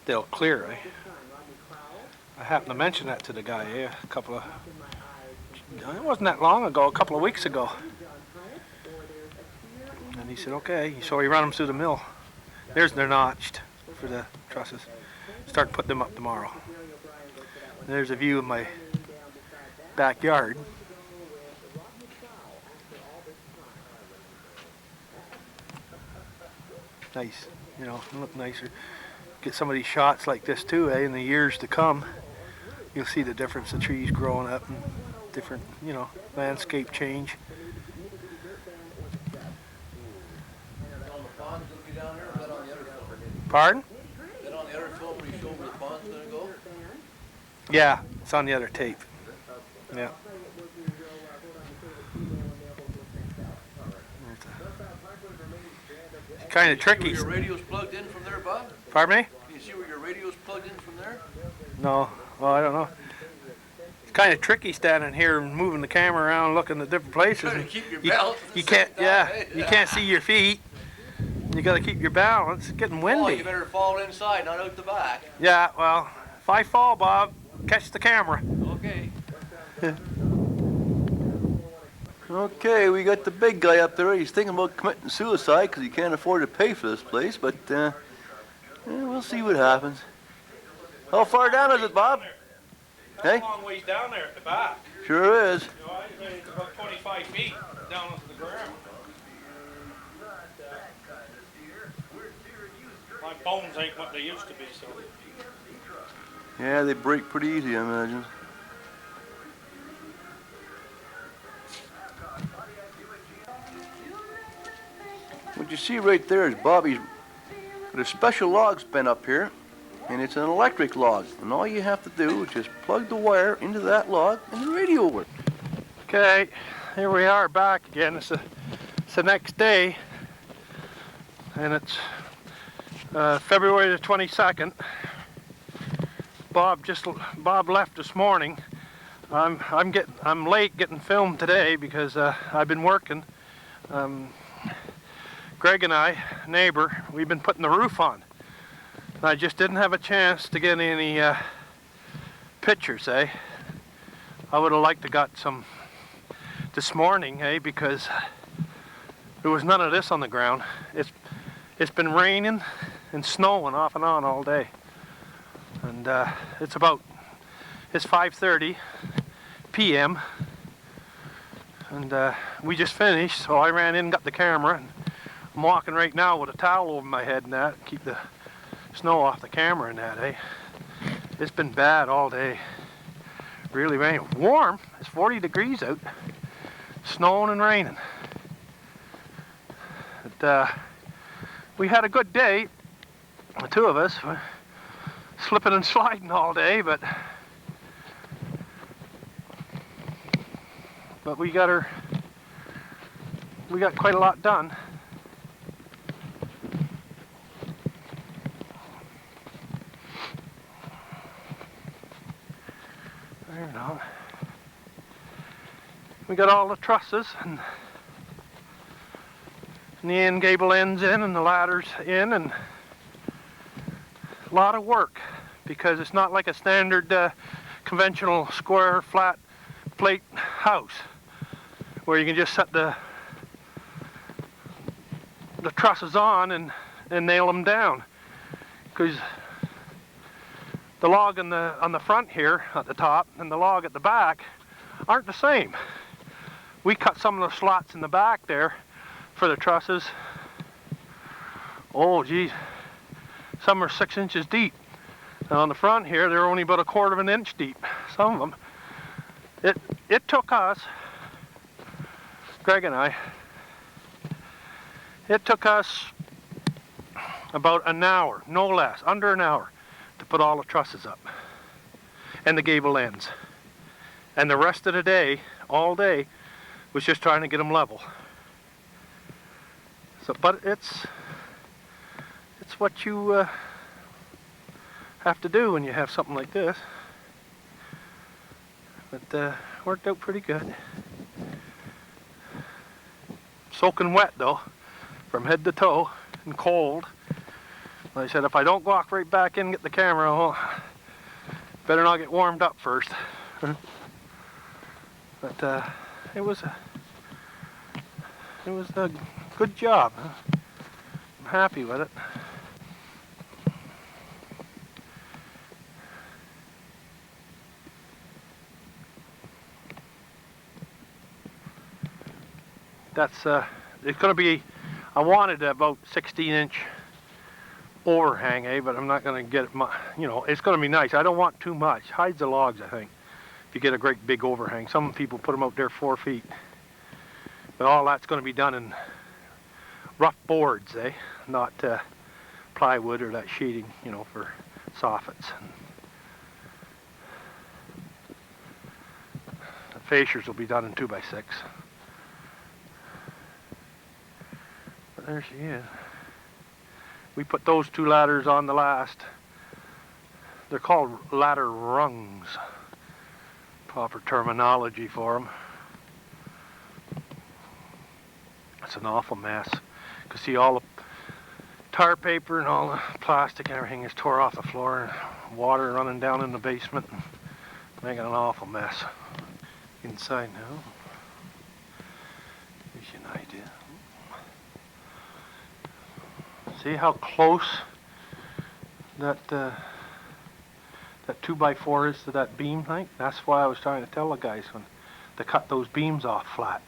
they'll clear, I happened to mention that to the guy a couple of, it wasn't that long ago, a couple of weeks ago. And he said, okay. So he ran them through the mill. They're notched for the trusses. Start putting them up tomorrow. And there's a view of my backyard. Nice, you know, look nicer. Get some of these shots like this too, in the years to come. You'll see the difference of trees growing up and different, you know, landscape change. Pardon? Is that on the other film where you show where the pond's going to go? Yeah, it's on the other tape. Yeah. It's kind of tricky. Your radio's plugged in from there, Bob? Pardon me? Can you see where your radio's plugged in from there? No. Well, I don't know. It's kind of tricky standing here and moving the camera around, looking at different places. Trying to keep your balance. You can't. Yeah. You can't see your feet. You got to keep your balance. It's getting windy. Oh, you better fall inside, not out the back. Yeah. Well, if I fall, Bob, catch the camera. Okay. Okay, we got the big guy up there. He's thinking about committing suicide because he can't afford to pay for this place, but we'll see what happens. How far down is it, Bob? That's a long ways down there at the back. Sure is. You know, it's about 25 feet down to the ground. My bones ain't what they used to be, so. Yeah, they break pretty easy, I imagine. What you see right there is Bobby's got a special log spent up here, and it's an electric log. And all you have to do is just plug the wire into that log, and the radio will work. Okay, here we are back again. It's the next day, and it's February the 22nd. Bob left this morning. I'm late getting filmed today because I've been working. Greg and I, neighbor, we've been putting the roof on. I just didn't have a chance to get any pictures, I would have liked to got some this morning, because there was none of this on the ground. It's been raining and snowing off and on all day. And it's 5:30 p.m. and we just finished, so I ran in and got the camera. And I'm walking right now with a towel over my head and that, keep the snow off the camera and that, It's been bad all day. Really raining. Warm. It's 40 degrees out. Snowing and raining. But, we had a good day, the two of us. Slipping and sliding all day, but we got quite a lot done. There we go. We got all the trusses and the end gable ends in and the ladders in, and a lot of work because it's not like a standard conventional square flat plate house where you can just set the trusses on and nail them down, because the log on the front here at the top and the log at the back aren't the same. We cut some of the slots in the back there for the trusses. Oh geez, some are 6 inches deep. And on the front here, they're only about 1/4 of an inch deep. Some of them. It took us, Greg and I, it took us about an hour, no less, under an hour, to put all the trusses up and the gable ends. And the rest of the day, all day, was just trying to get them level. So, but it's what you have to do when you have something like this. But worked out pretty good. Soaking wet though, from head to toe, and cold. Like I said, if I don't walk right back in and get the camera, well, Better not get warmed up first. But it was a good job. I'm happy with it. That's it's going to be, I wanted about 16-inch overhang, but I'm not going to get it, you know, it's going to be nice. I don't want too much. Hides the logs, I think, if you get a great big overhang. Some people put them out there 4 feet. But all that's going to be done in rough boards, not plywood or that sheeting, you know, for soffits. The fascias will be done in 2x6. But there she is. We put those 2 ladders on the last. They're called ladder rungs. Proper terminology for them. It's an awful mess. You can see all the tar paper and all the plastic and everything is tore off the floor, and water running down in the basement and making an awful mess. Inside now. Gives you an idea. See how close that 2x4 is to that beam height? That's why I was trying to tell the guys when to cut those beams off flat.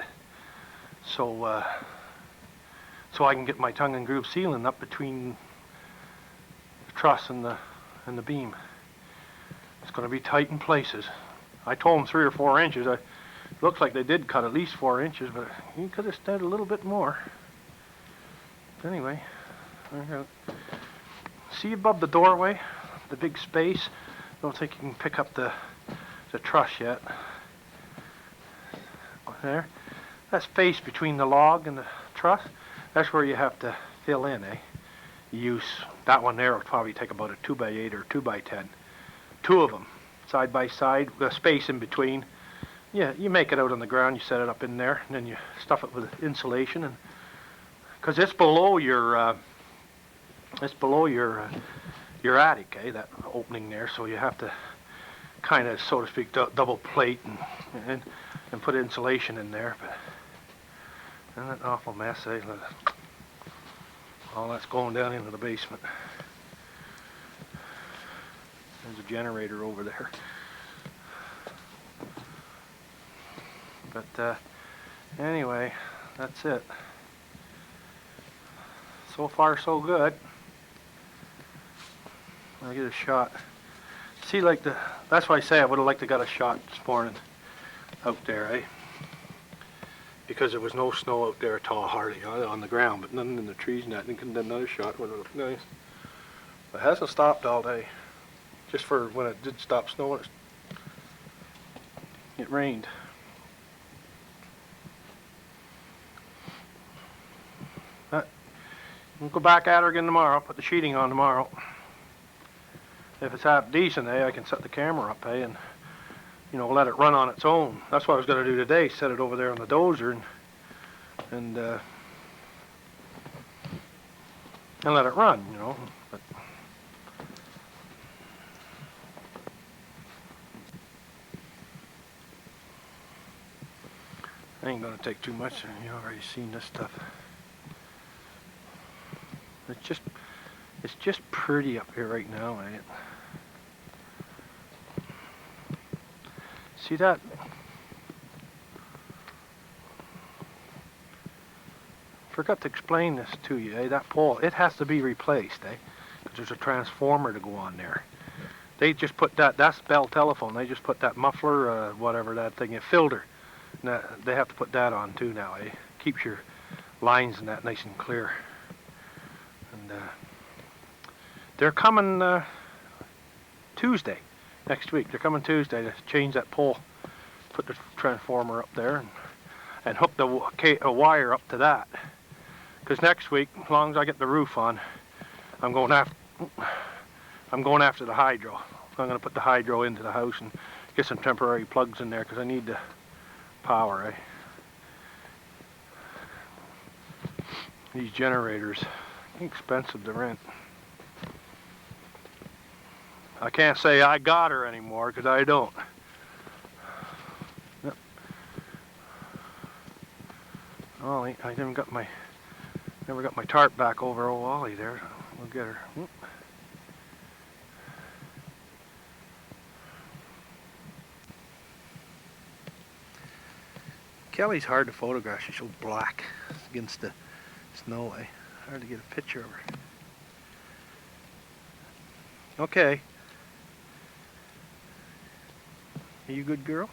So so I can get my tongue and groove ceiling up between the truss and the beam. It's going to be tight in places. I told them 3 or 4 inches. It looks like they did cut at least 4 inches, but you could have stayed a little bit more. But anyway, see above the doorway, the big space? Don't think you can pick up the truss yet. There. That space between the log and the truss, that's where you have to fill in, You use that one there will probably take about a 2x8 or 2x10. 2 of them, side by side, the space in between. Yeah, you make it out on the ground, you set it up in there, and then you stuff it with insulation, and because it's below your attic, that opening there, so you have to kind of, so to speak, double plate and put insulation in there. But isn't that an awful mess, all that's going down into the basement. There's a generator over there. But anyway, that's it. So far so good. I'll get a shot. See, like that's why I say I would have liked to got a shot this morning out there, because there was no snow out there at all, hardly on the ground, but nothing in the trees and that. And could have done another shot would have looked nice. But it hasn't stopped all day. Just for when it did stop snowing, it rained. But we'll go back at her again tomorrow. Put the sheeting on tomorrow. If it's half decent, I can set the camera up, and you know, let it run on its own. That's what I was going to do today. Set it over there on the dozer and let it run, you know. But ain't going to take too much. You've already seen this stuff. It's just pretty up here right now, ain't it? See that? Forgot to explain this to you, that pole, it has to be replaced, because there's a transformer to go on there. They just put that's Bell Telephone, they just put that muffler, whatever that thing is, filter. Now, they have to put that on too now, Keeps your lines and that nice and clear. And they're coming Tuesday, next week. They're coming Tuesday to change that pole, put the transformer up there, and hook the wire up to that. Because next week, as long as I get the roof on, I'm going after the hydro. I'm going to put the hydro into the house and get some temporary plugs in there because I need the power. These generators, expensive to rent. I can't say I got her anymore because I don't. Yep. Ollie, I never got my tarp back over old Ollie there. We'll get her. Whoop. Kelly's hard to photograph. She's so black against the snow. Hard to get a picture of her. Okay. Are you a good girl?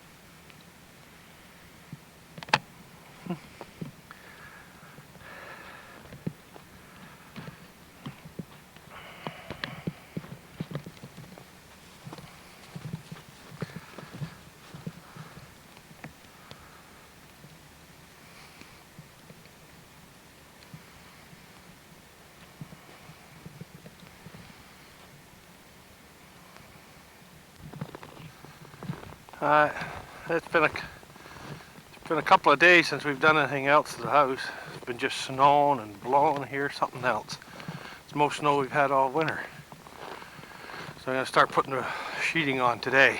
It's been a couple of days since we've done anything else to the house. It's been just snowing and blowing here, something else. It's the most snow we've had all winter. So I'm going to start putting the sheeting on today.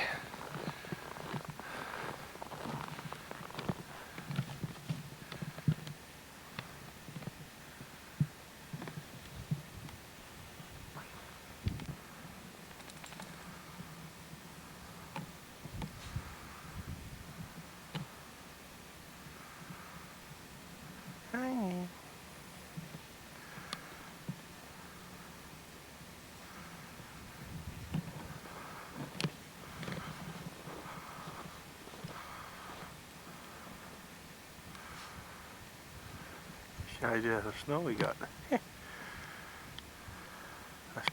Idea of the snow we got. That's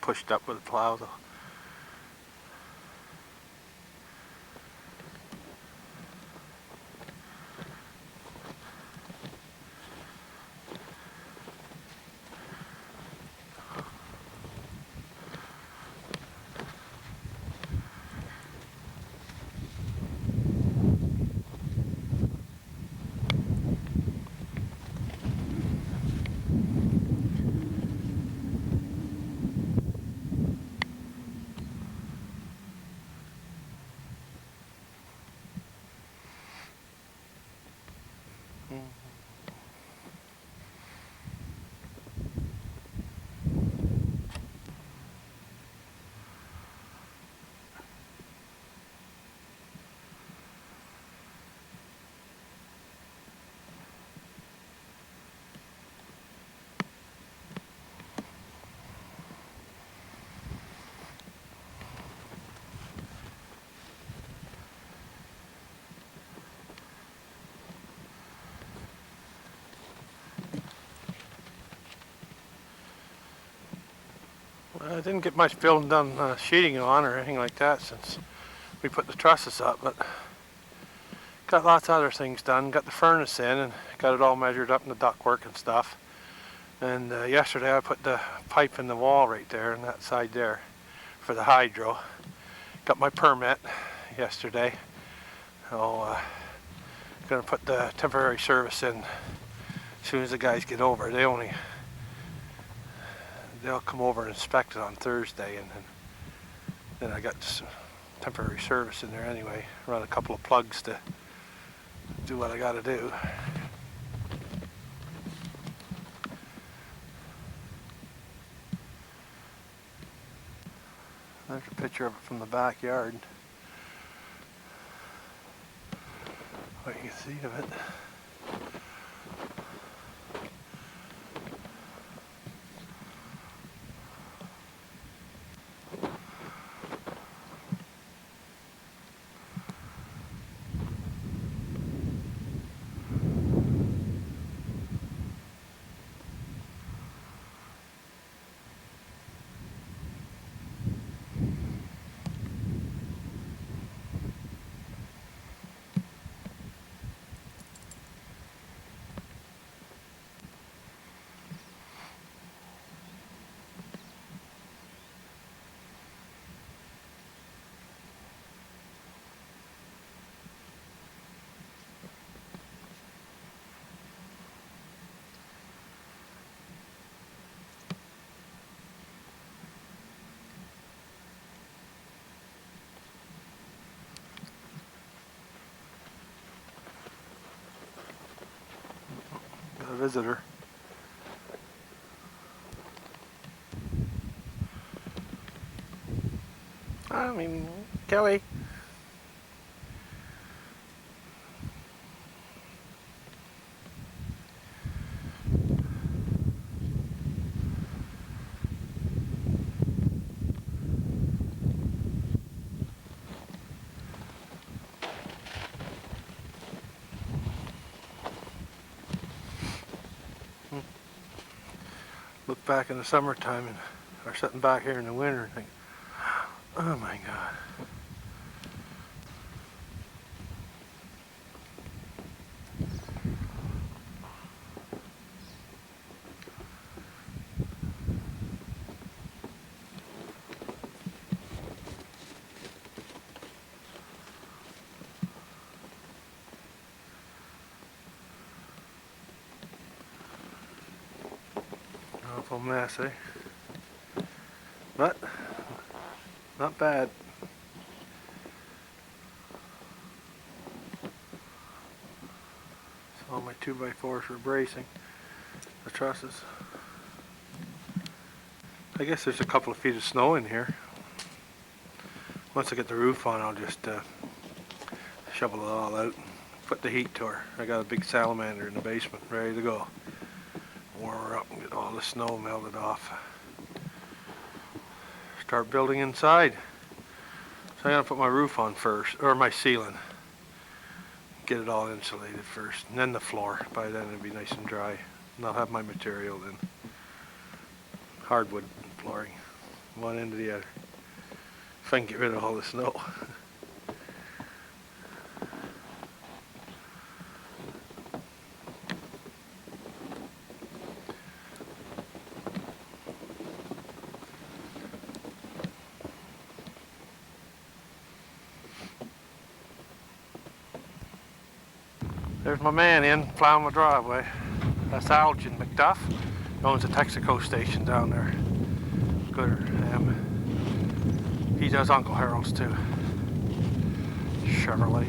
pushed up with a plow though. I didn't get much building done, sheeting on or anything like that since we put the trusses up, but got lots of other things done. Got the furnace in and got it all measured up in the ductwork and stuff. And yesterday I put the pipe in the wall right there on that side there for the hydro. Got my permit yesterday. So gonna put the temporary service in as soon as the guys get over. They'll come over and inspect it on Thursday, and then I got some temporary service in there anyway. Run a couple of plugs to do what I got to do. There's a picture of it from the backyard. What you can see of it. visitor. I mean, Kelly. Look back in the summertime and are sitting back here in the winter and think, oh my God. Awful mess, eh? But not bad. So all my 2x4s were bracing the trusses. I guess there's a couple of feet of snow in here. Once I get the roof on, I'll just shovel it all out and put the heat to her. I got a big salamander in the basement ready to go. Warm her up and get all the snow melted off. Start building inside. So I gotta put my roof on first, or my ceiling. Get it all insulated first, and then the floor. By then it'll be nice and dry. And I'll have my material then. Hardwood flooring, one end to the other. If I can get rid of all the snow. There's my man in, plowing my driveway. That's Algin McDuff. He owns a Texaco station down there. Gooder. He does Uncle Harold's too. Chevrolet.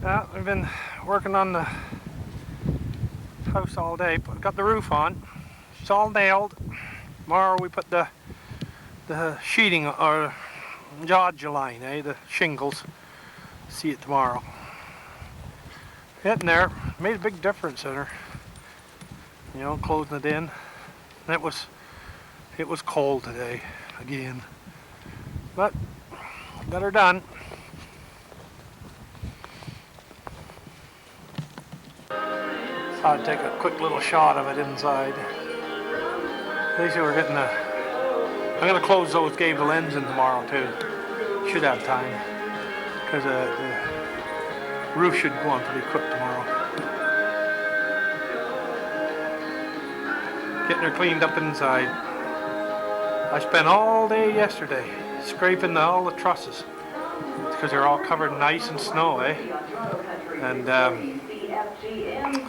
Yeah, we've been working on the house all day. Got the roof on. It's all nailed. Tomorrow we put the sheeting or line, the shingles. See it tomorrow. Getting there. Made a big difference in her. You know, closing it in. And it was cold today again. But got her done. I'll take a quick little shot of it inside. Basically we're getting I'm going to close those gable ends in tomorrow too. Should have time. Because the roof should go on pretty quick tomorrow. Getting her cleaned up inside. I spent all day yesterday scraping all the trusses. Because they're all covered in ice and snow, eh? And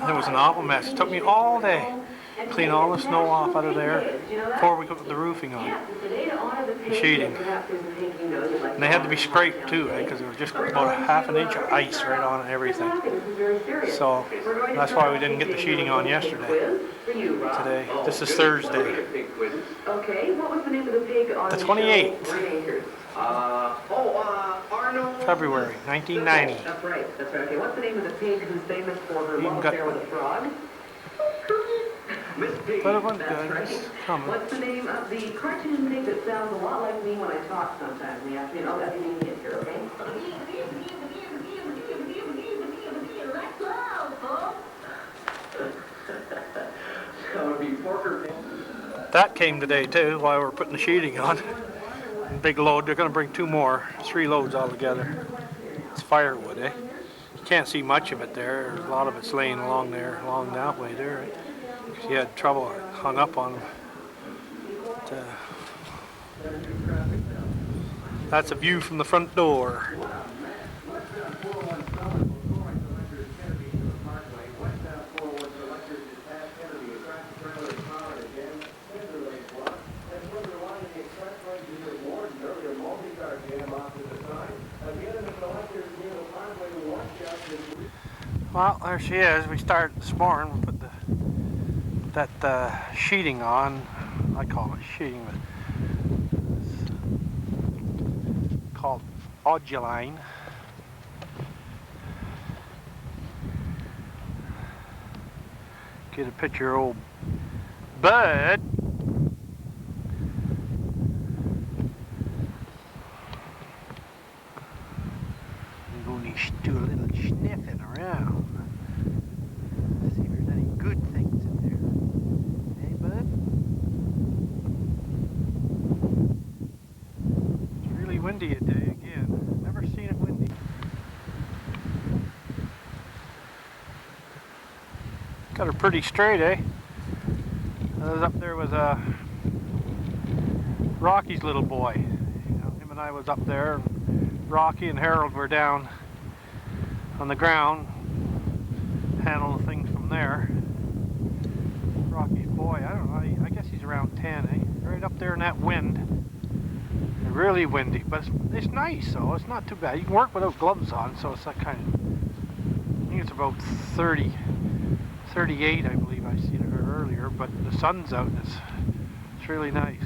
it was an awful mess. It took me all day to clean all the snow off out of there before we put the roofing on, the sheeting. And they had to be scraped too, because there was just about a half an inch of ice right on and everything. So that's why we didn't get the sheeting on yesterday. Today, this is Thursday, the 28th. February 1990. That's right. Okay, what's the name of the pig who's famous for her long hair with a frog? But it went good. It's coming. What's the name of the cartoon thing that sounds a lot like me when I talk sometimes in the afternoon? I'll give you a hint here, okay? That would be Porker. That came today too, while we were putting the sheeting on. Big load. They're going to bring 2 more, 3 loads altogether. It's firewood, eh? You can't see much of it there. A lot of it's laying along there, along that way there. Right? 'Cause you had trouble hung up on them. That's a view from the front door. Well, there she is. We started this morning. We put that sheeting on. I call it sheeting, but it's called oduline. Get a picture of old Bud. I'm going to do a little sniffing around. See if there's any good things in there. Hey, Bud? It's really windy today again. Never seen it windy. Got her pretty straight, eh? I was up there with Rocky's little boy. You know, him and I was up there. And Rocky and Harold were down on the ground, handling things from there. Rocky's boy, I don't know, I guess he's around 10, eh? Right up there in that wind. Really windy, but it's nice, though. It's not too bad. You can work without gloves on, so it's that kind of, I think it's about 30, 38, I believe I seen it earlier, but the sun's out and it's really nice.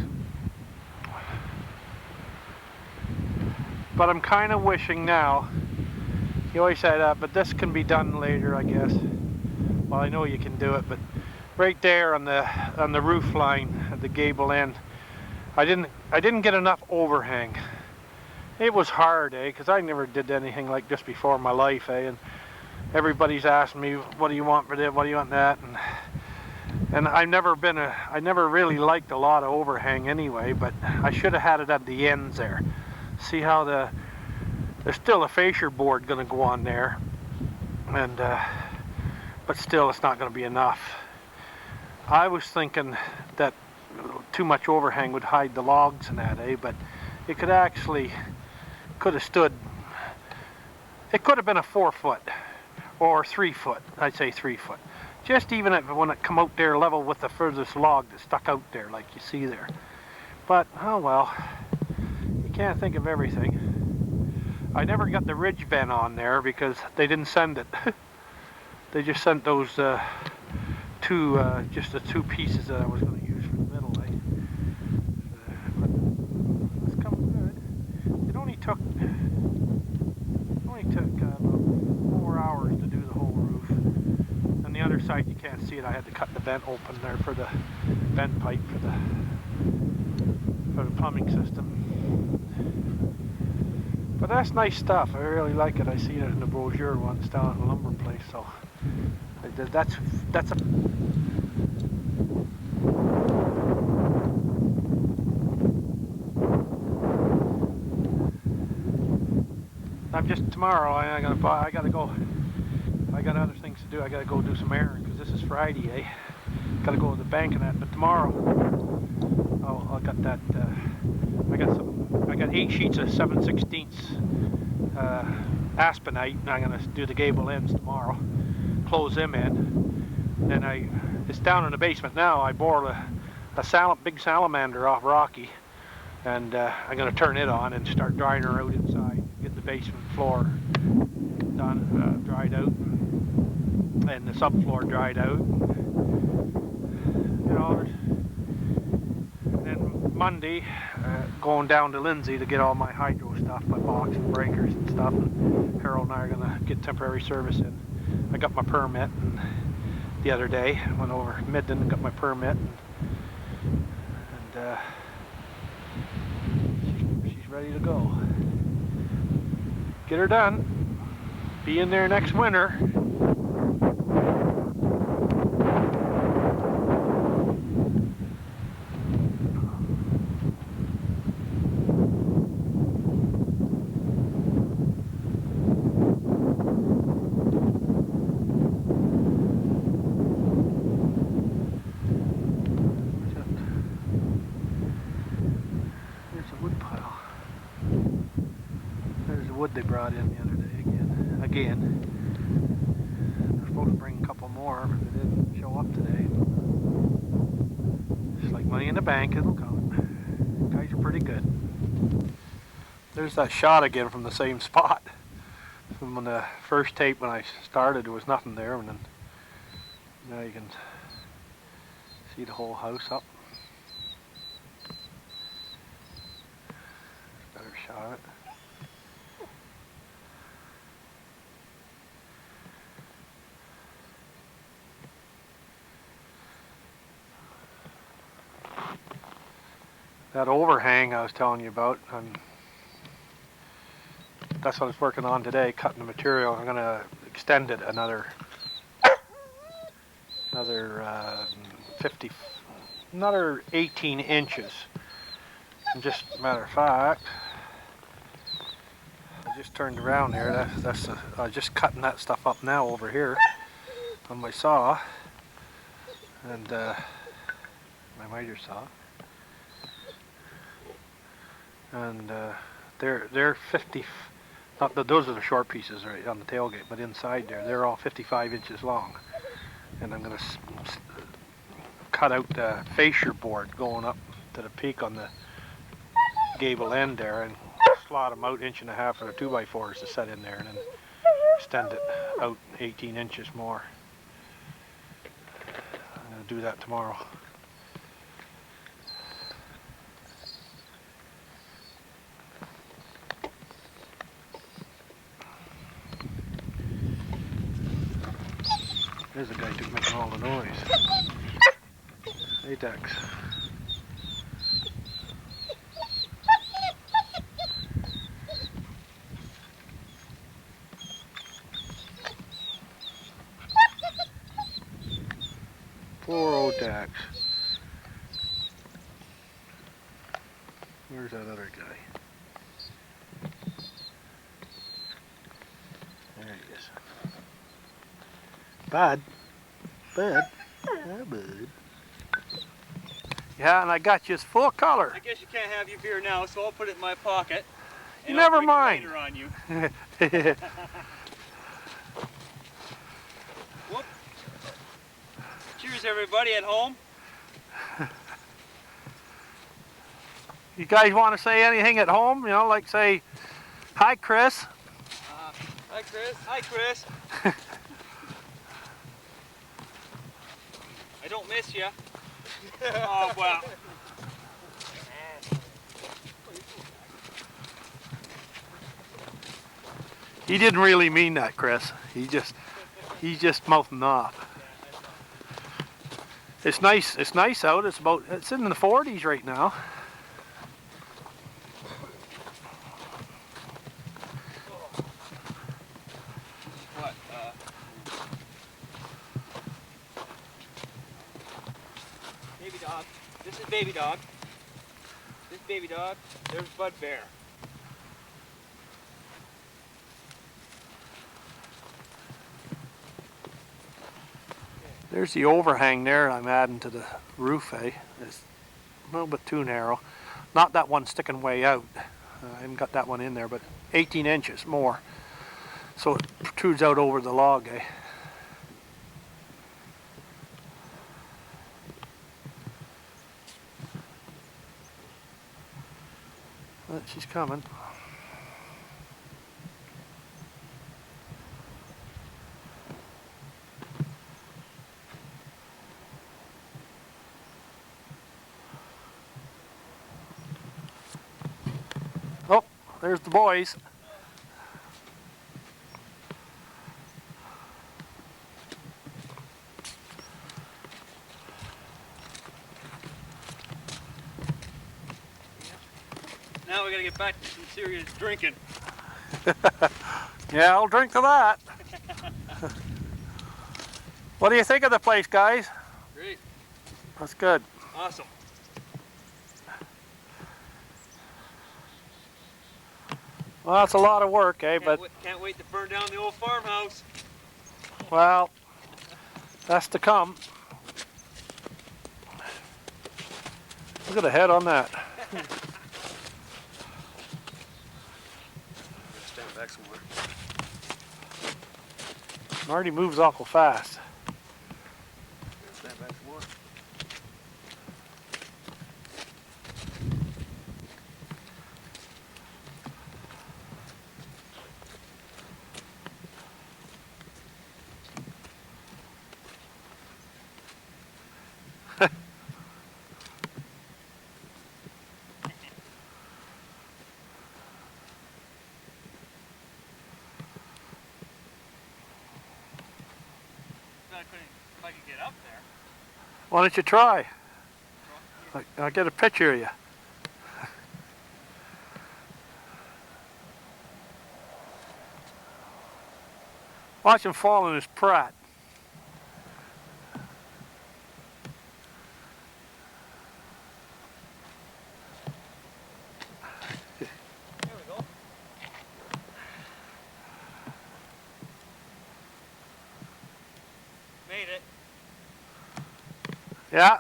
But I'm kind of wishing now, you always say that, but this can be done later, I guess. Well, I know you can do it, but right there on the roof line at the gable end, I didn't get enough overhang. It was hard, eh? Because I never did anything like this before in my life, eh? And everybody's asking me, what do you want for this? What do you want that? And I never really liked a lot of overhang anyway. But I should have had it at the ends there. See how there's still a fascia board going to go on there, and but still it's not going to be enough. I was thinking that too much overhang would hide the logs and that, eh? But it could have stood. It could have been a 4 foot or 3 foot. I'd say 3 foot. Just even when it come out there level with the furthest log that stuck out there, like you see there. But oh well. Can't think of everything. I never got the ridge vent on there because they didn't send it. They just sent those just the 2 pieces that I was going to use for the middle. But it's coming good. It only took about 4 hours to do the whole roof. On the other side, you can't see it. I had to cut the vent open there for the vent pipe for the plumbing system. But that's nice stuff. I really like it. I seen it in the brochure once down at the lumber place. So that's a. I'm just tomorrow. I gotta go. I got other things to do. I gotta go do some errands because this is Friday, eh? Gotta go to the bank and that. But tomorrow, I got that. I got 8 sheets of 7/16 aspenite, and I'm gonna do the gable ends tomorrow. Close them in. Then it's down in the basement now. I borrowed a big salamander off Rocky, and I'm gonna turn it on and start drying her out inside. Get the basement floor done, dried out, and the subfloor dried out. You know. Monday, going down to Lindsay to get all my hydro stuff, my box and breakers and stuff. And Harold and I are going to get temporary service in. I got my permit, and the other day. Went over Midland and got my permit, and she's ready to go. Get her done. Be in there next winter. Wood they brought in the other day again. They're supposed to bring a couple more, but they didn't show up today. It's like money in the bank, it'll come. Guys are pretty good. There's that shot again from the same spot. From when the first tape when I started, there was nothing there, and then now you can see the whole house up. Better shot of it. That overhang I was telling you about, that's what I was working on today, cutting the material. I'm going to extend it another 18 inches. And just matter of fact, I just turned around here. I'm just cutting that stuff up now over here on my saw, and my miter saw. And they're 50, not those are the short pieces right on the tailgate, but inside there they're all 55 inches long. And I'm going to cut out the fascia board going up to the peak on the gable end there, and slot them out 1.5 inches for the 2x4s to set in there, and then extend it out 18 inches more. I'm going to do that tomorrow. There's the guy who's making all the noise. Hey, Dex. Poor old Dex. Where's that other guy? There he is. Bud. Bud. Yeah, Bud. Yeah, and I got you his full color. I guess you can't have your beer now, so I'll put it in my pocket. And Never I'll drink mind. it later on you. Whoop. Cheers, everybody at home. You guys want to say anything at home? You know, like say, hi, Chris. Hi, Chris. Hi, Chris. I don't miss you. Oh, well. He didn't really mean that, Chris. He's just mouthing off. It's nice. It's nice out. It's in the 40s right now. What? Baby dog. This is baby dog. This baby dog. There's Bud Bear. There's the overhang there I'm adding to the roof, eh? It's a little bit too narrow. Not that one sticking way out. I haven't got that one in there, but 18 inches more. So it protrudes out over the log, eh? But she's coming. Oh, there's the boys. Now we gotta get back to some serious drinking. Yeah, I'll drink to that. What do you think of the place, guys? Great. That's good. Awesome. Well, that's a lot of work, eh? But, Can't wait to burn down the old farmhouse. well, that's to come. Look at the head on that. Stand back some more. Marty moves awful fast. Stand back some more. If I could get up there. Why don't you try? I'll get a picture of you. Watch him fall in his Pratt. There we go. Made it. Yeah.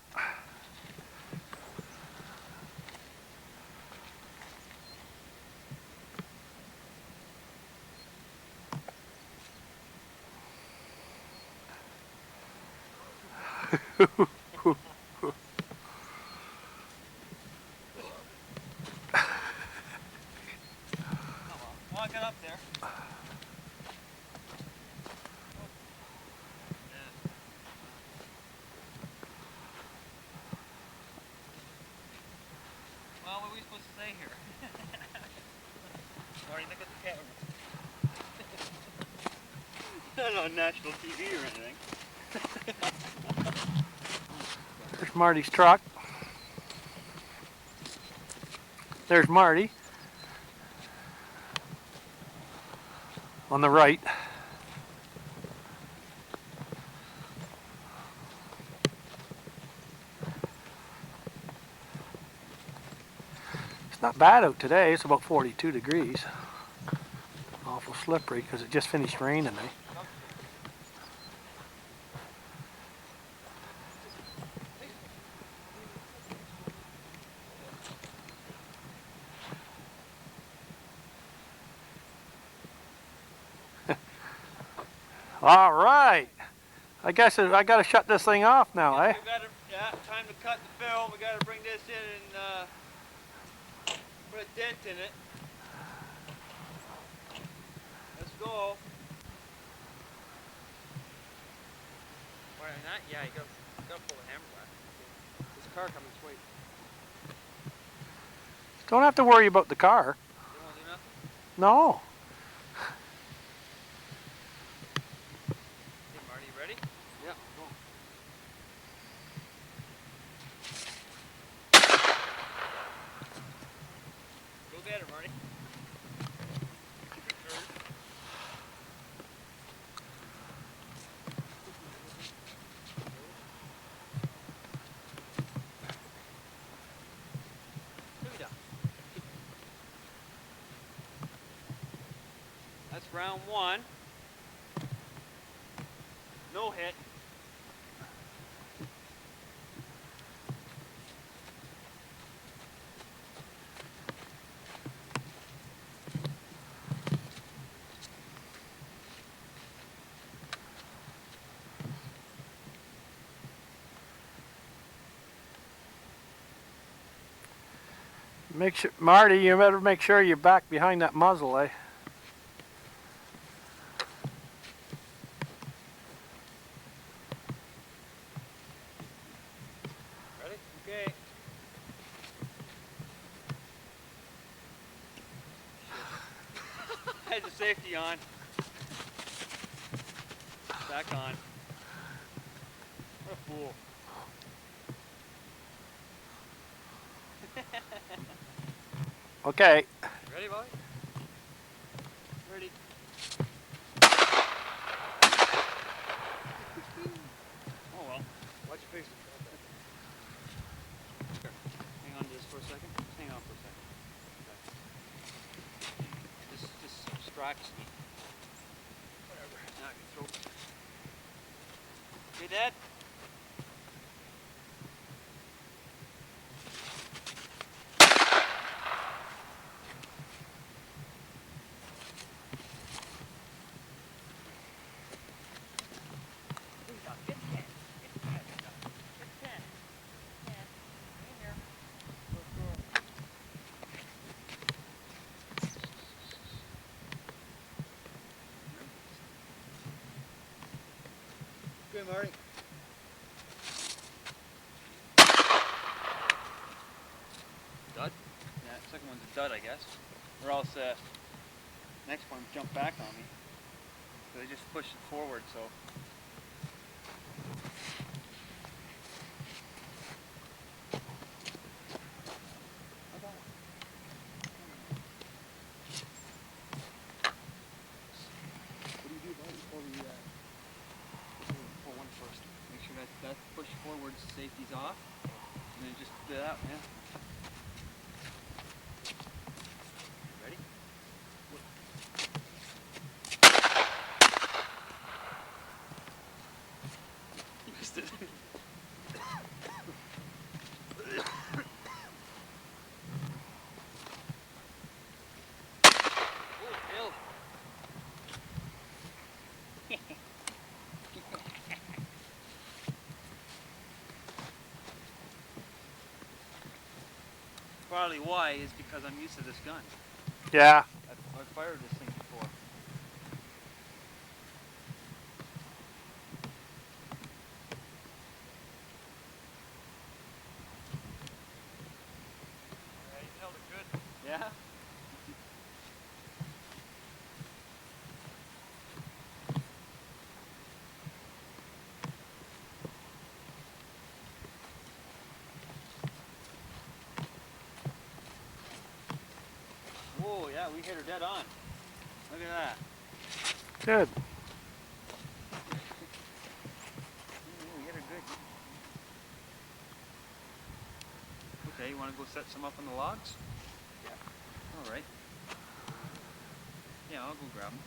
Well, I got up there. Well, what are we supposed to say here? Marty, look at the camera. Not on national TV or anything. There's Marty's truck. There's Marty. On the right. It's not bad out today. It's about 42 degrees. Awful slippery because it just finished raining. Eh? All right. I guess I got to shut this thing off now, eh? Yeah, time to cut the film. We got to bring this in and put a dent in it. Let's go. Why not? Yeah, you got to pull the hammer back. There's a car coming this way. Don't have to worry about the car. You don't want to do nothing? No. Hey, Marty, you ready? Yeah, go. Go get her, Marty. That's round one. No hit. Make sure, Marty, you better make sure you're back behind that muzzle, eh? Ready? Okay. I had the safety on. Back on. What a fool. Okay. Ready, boy? Ready. Oh well. Watch your face. Hang on to this for a second. Just hang on for a second. Okay. This distracts me. Whatever. Now I can throw. Okay, Dad? Good, Marty. Dud? Yeah, second one's a dud, I guess. Or else next one jumped back on me. So they just pushed it forward, so. What do you do about it before we pull one first? Make sure that push forward, safety's off. And then just do that, yeah. Ready? You missed it. Probably why is because I'm used to this gun. Yeah. I've fired this thing before. Yeah, you held it good. Yeah? Whoa, yeah, we hit her dead on. Look at that. Good. We hit her good. Okay, you want to go set some up on the logs? Yeah. All right. Yeah, I'll go grab them.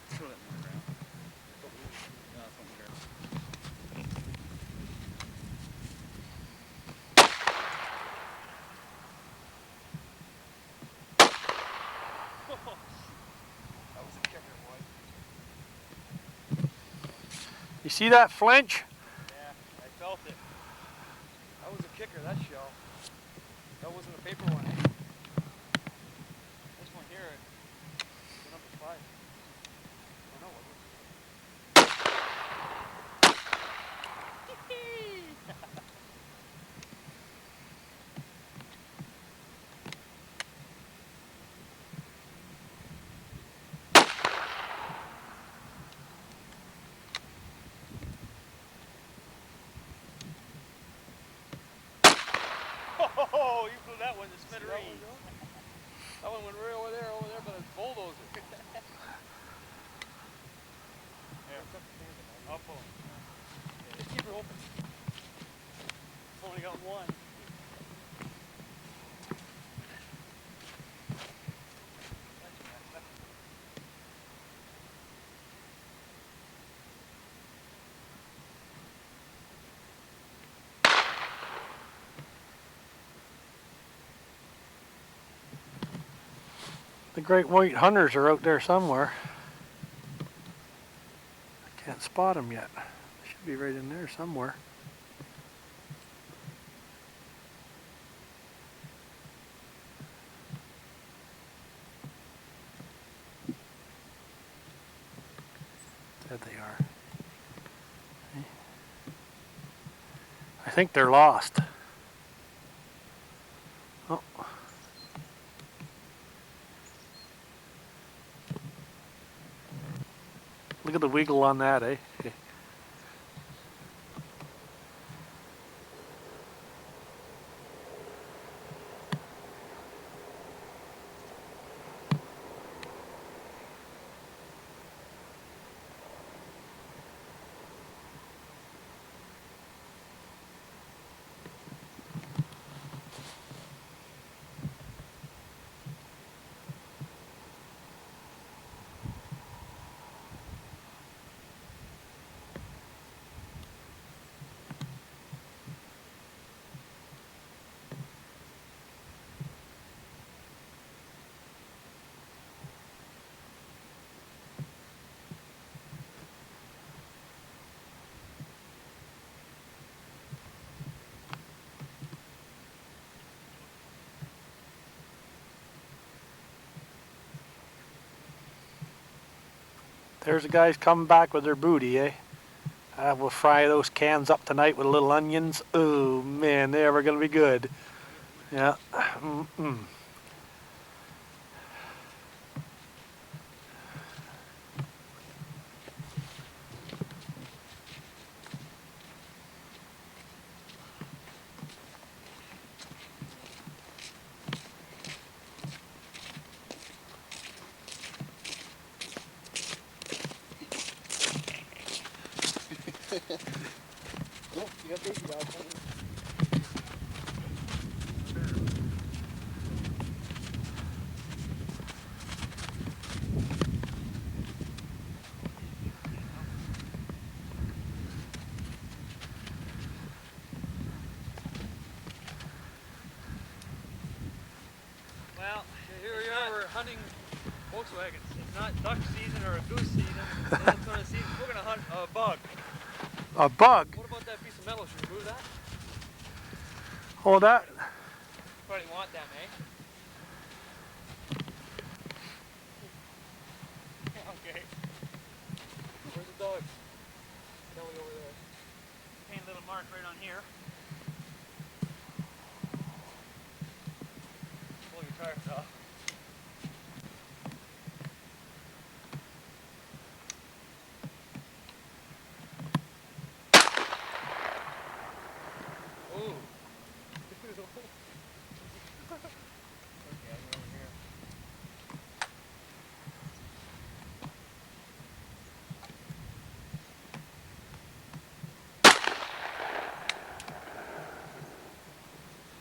Throw that in the ground. No, it's over here. That was a kicker, boy. You see that flinch? Yeah, I felt it. That was a kicker, that shell. That wasn't a paper one. This one here, went up to 5. Oh, no, it wasn't. Oh, you blew that one to smithereens. That one went right over there by the bulldozer. Yeah. I'll pull him. Just keep her open. I've only got one. The great white hunters are out there somewhere. I can't spot them yet. They should be right in there somewhere. There they are. I think they're lost. Oh. Look at the wiggle on that, eh? There's the guys coming back with their booty, eh? We'll fry those cans up tonight with little onions. Oh man, they are gonna be good. Yeah. Mm-mm. Oh, you got baby dogs. Well, here we are, we're hunting Volkswagens. It's not duck season or a goose season. It's gonna season. We're gonna hunt a bug. A bug? What about that piece of metal? Should we move that? Oh, that? Probably want them, eh? Okay. Where's the dog? Belly over there. Paint a little mark right on here. Pull your tires off. Ooh. Okay, I'll go over here.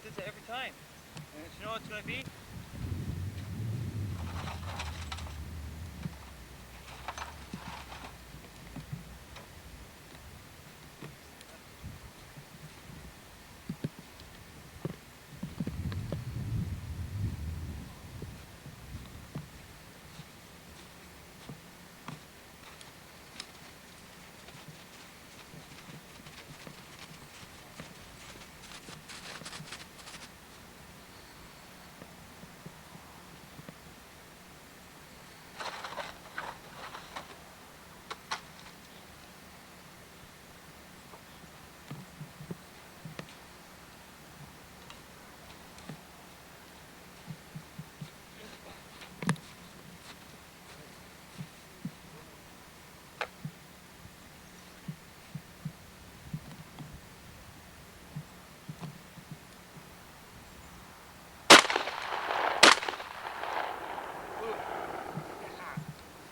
Does it every time. And you know what it's going to be?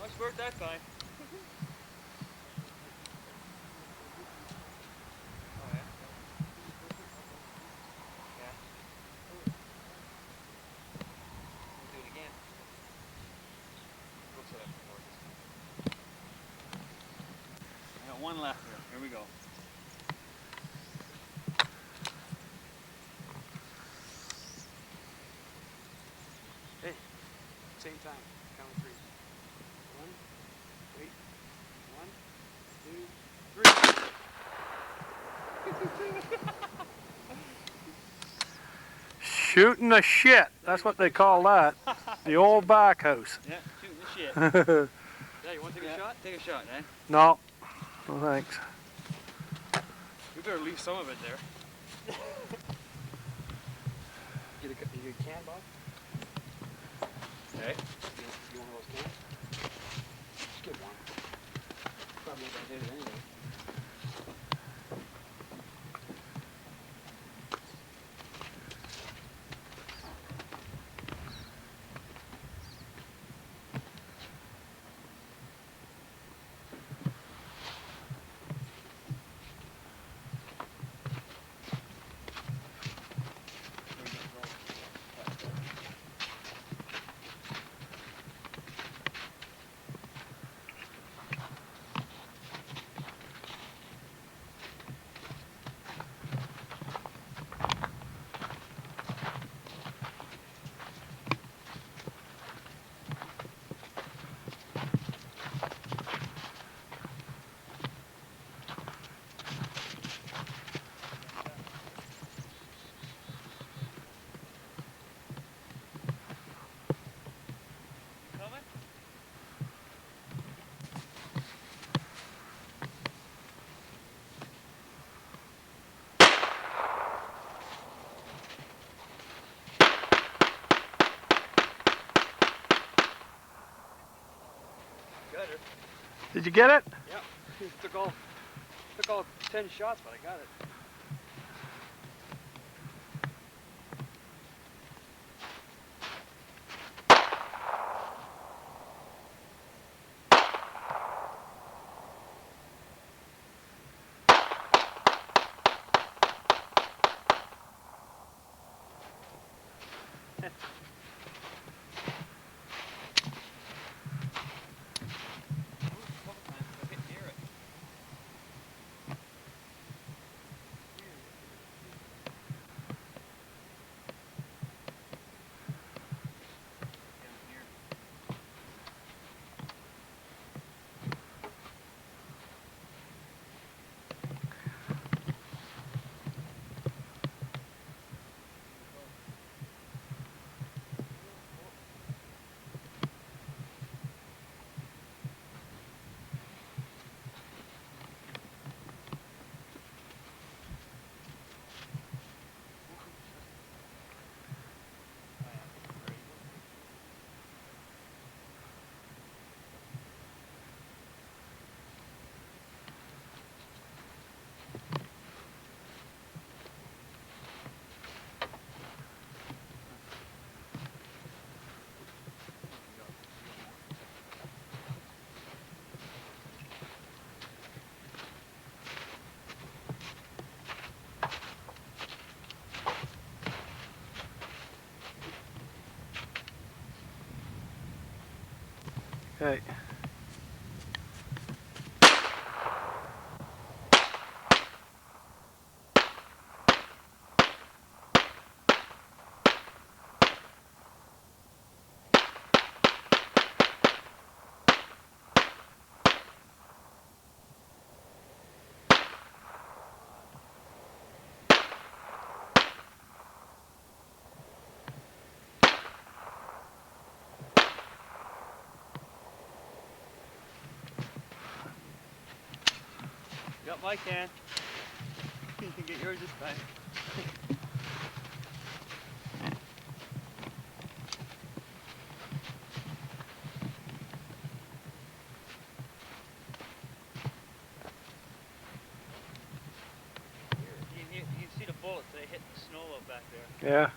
Nice work that time. Oh yeah? Yeah. We'll do it again. Looks like before this time. I got one left here. Here we go. Hey, same time. Count 3. 1, wait. 1, 2, 3. Shooting the shit. That's what they call that. The old back house. Yeah, shooting the shit. Yeah, you want to take a shot? Take a shot, eh? No. No thanks. We better leave some of it there. You get a can, Bob? Okay. You want one of those cans? Just get one. Probably not gonna hit it anyway. better. Did you get it? Yep. Took all 10 shots, but I got it. Okay. Got my can. You can get yours this time. You can see the bullets, they hit the snow out back there. Yeah.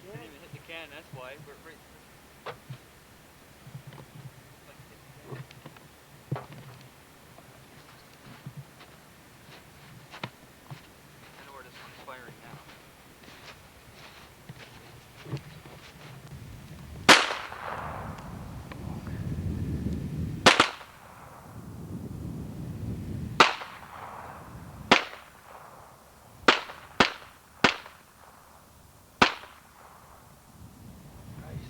Didn't even hit the can, that's why. We're right. I know where this one's firing now. Nice.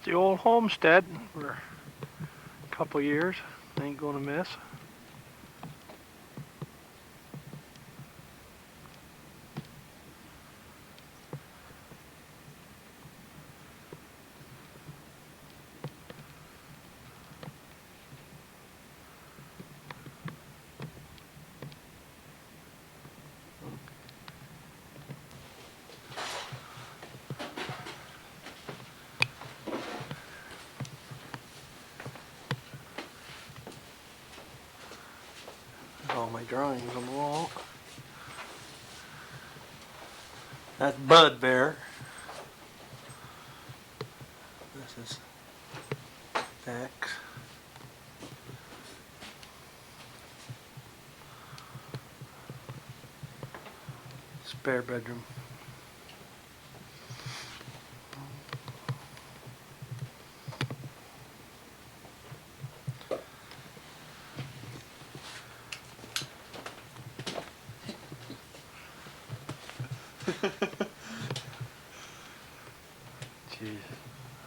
That's the old homestead for a couple years. Ain't gonna miss. All my drawings on the wall. That's Bud Bear. This is X. Spare bedroom. Jeez,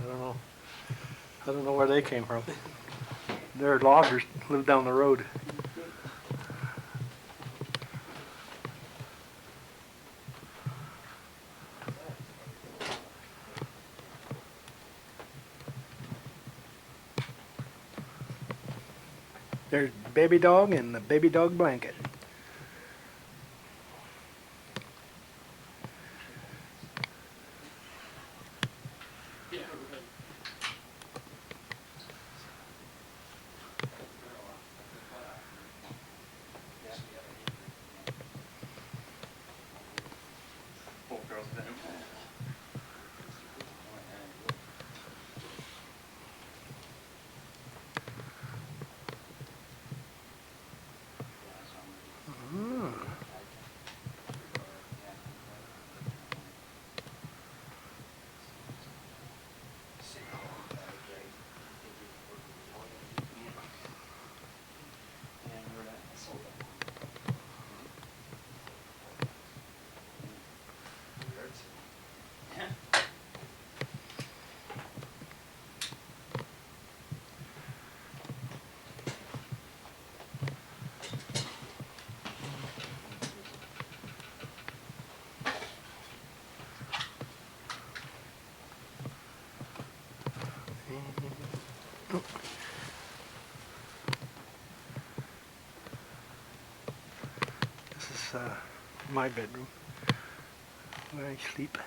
I don't know where they came from. Their loggers live down the road. There's baby dog and the baby dog blanket. Both girls have been. This is my bedroom where I sleep.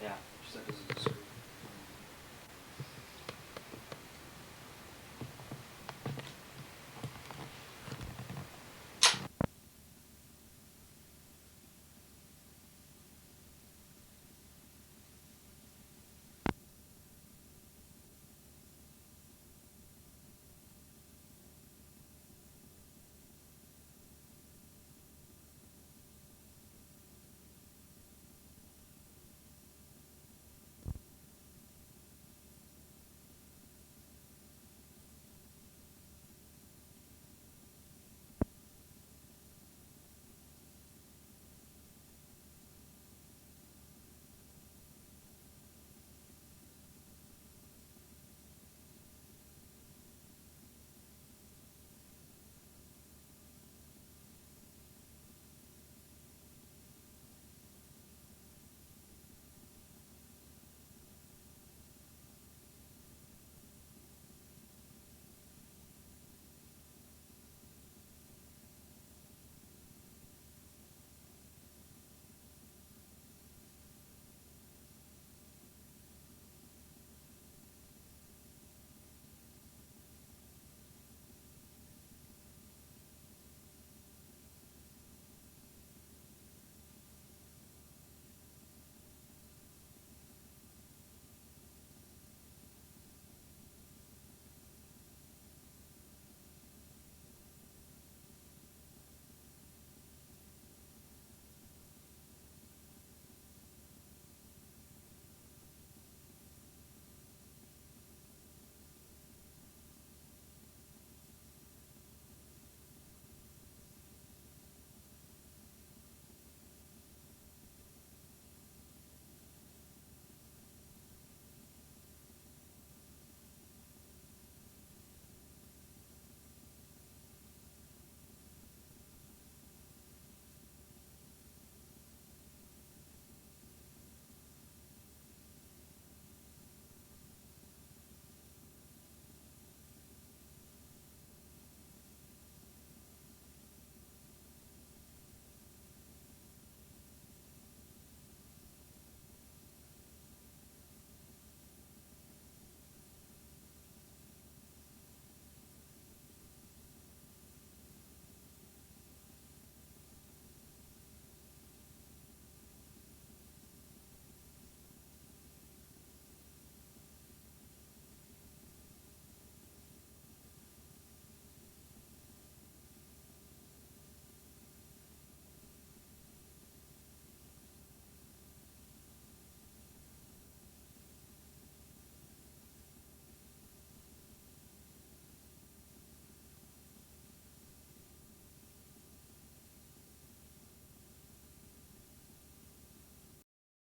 Yeah. Just like this is a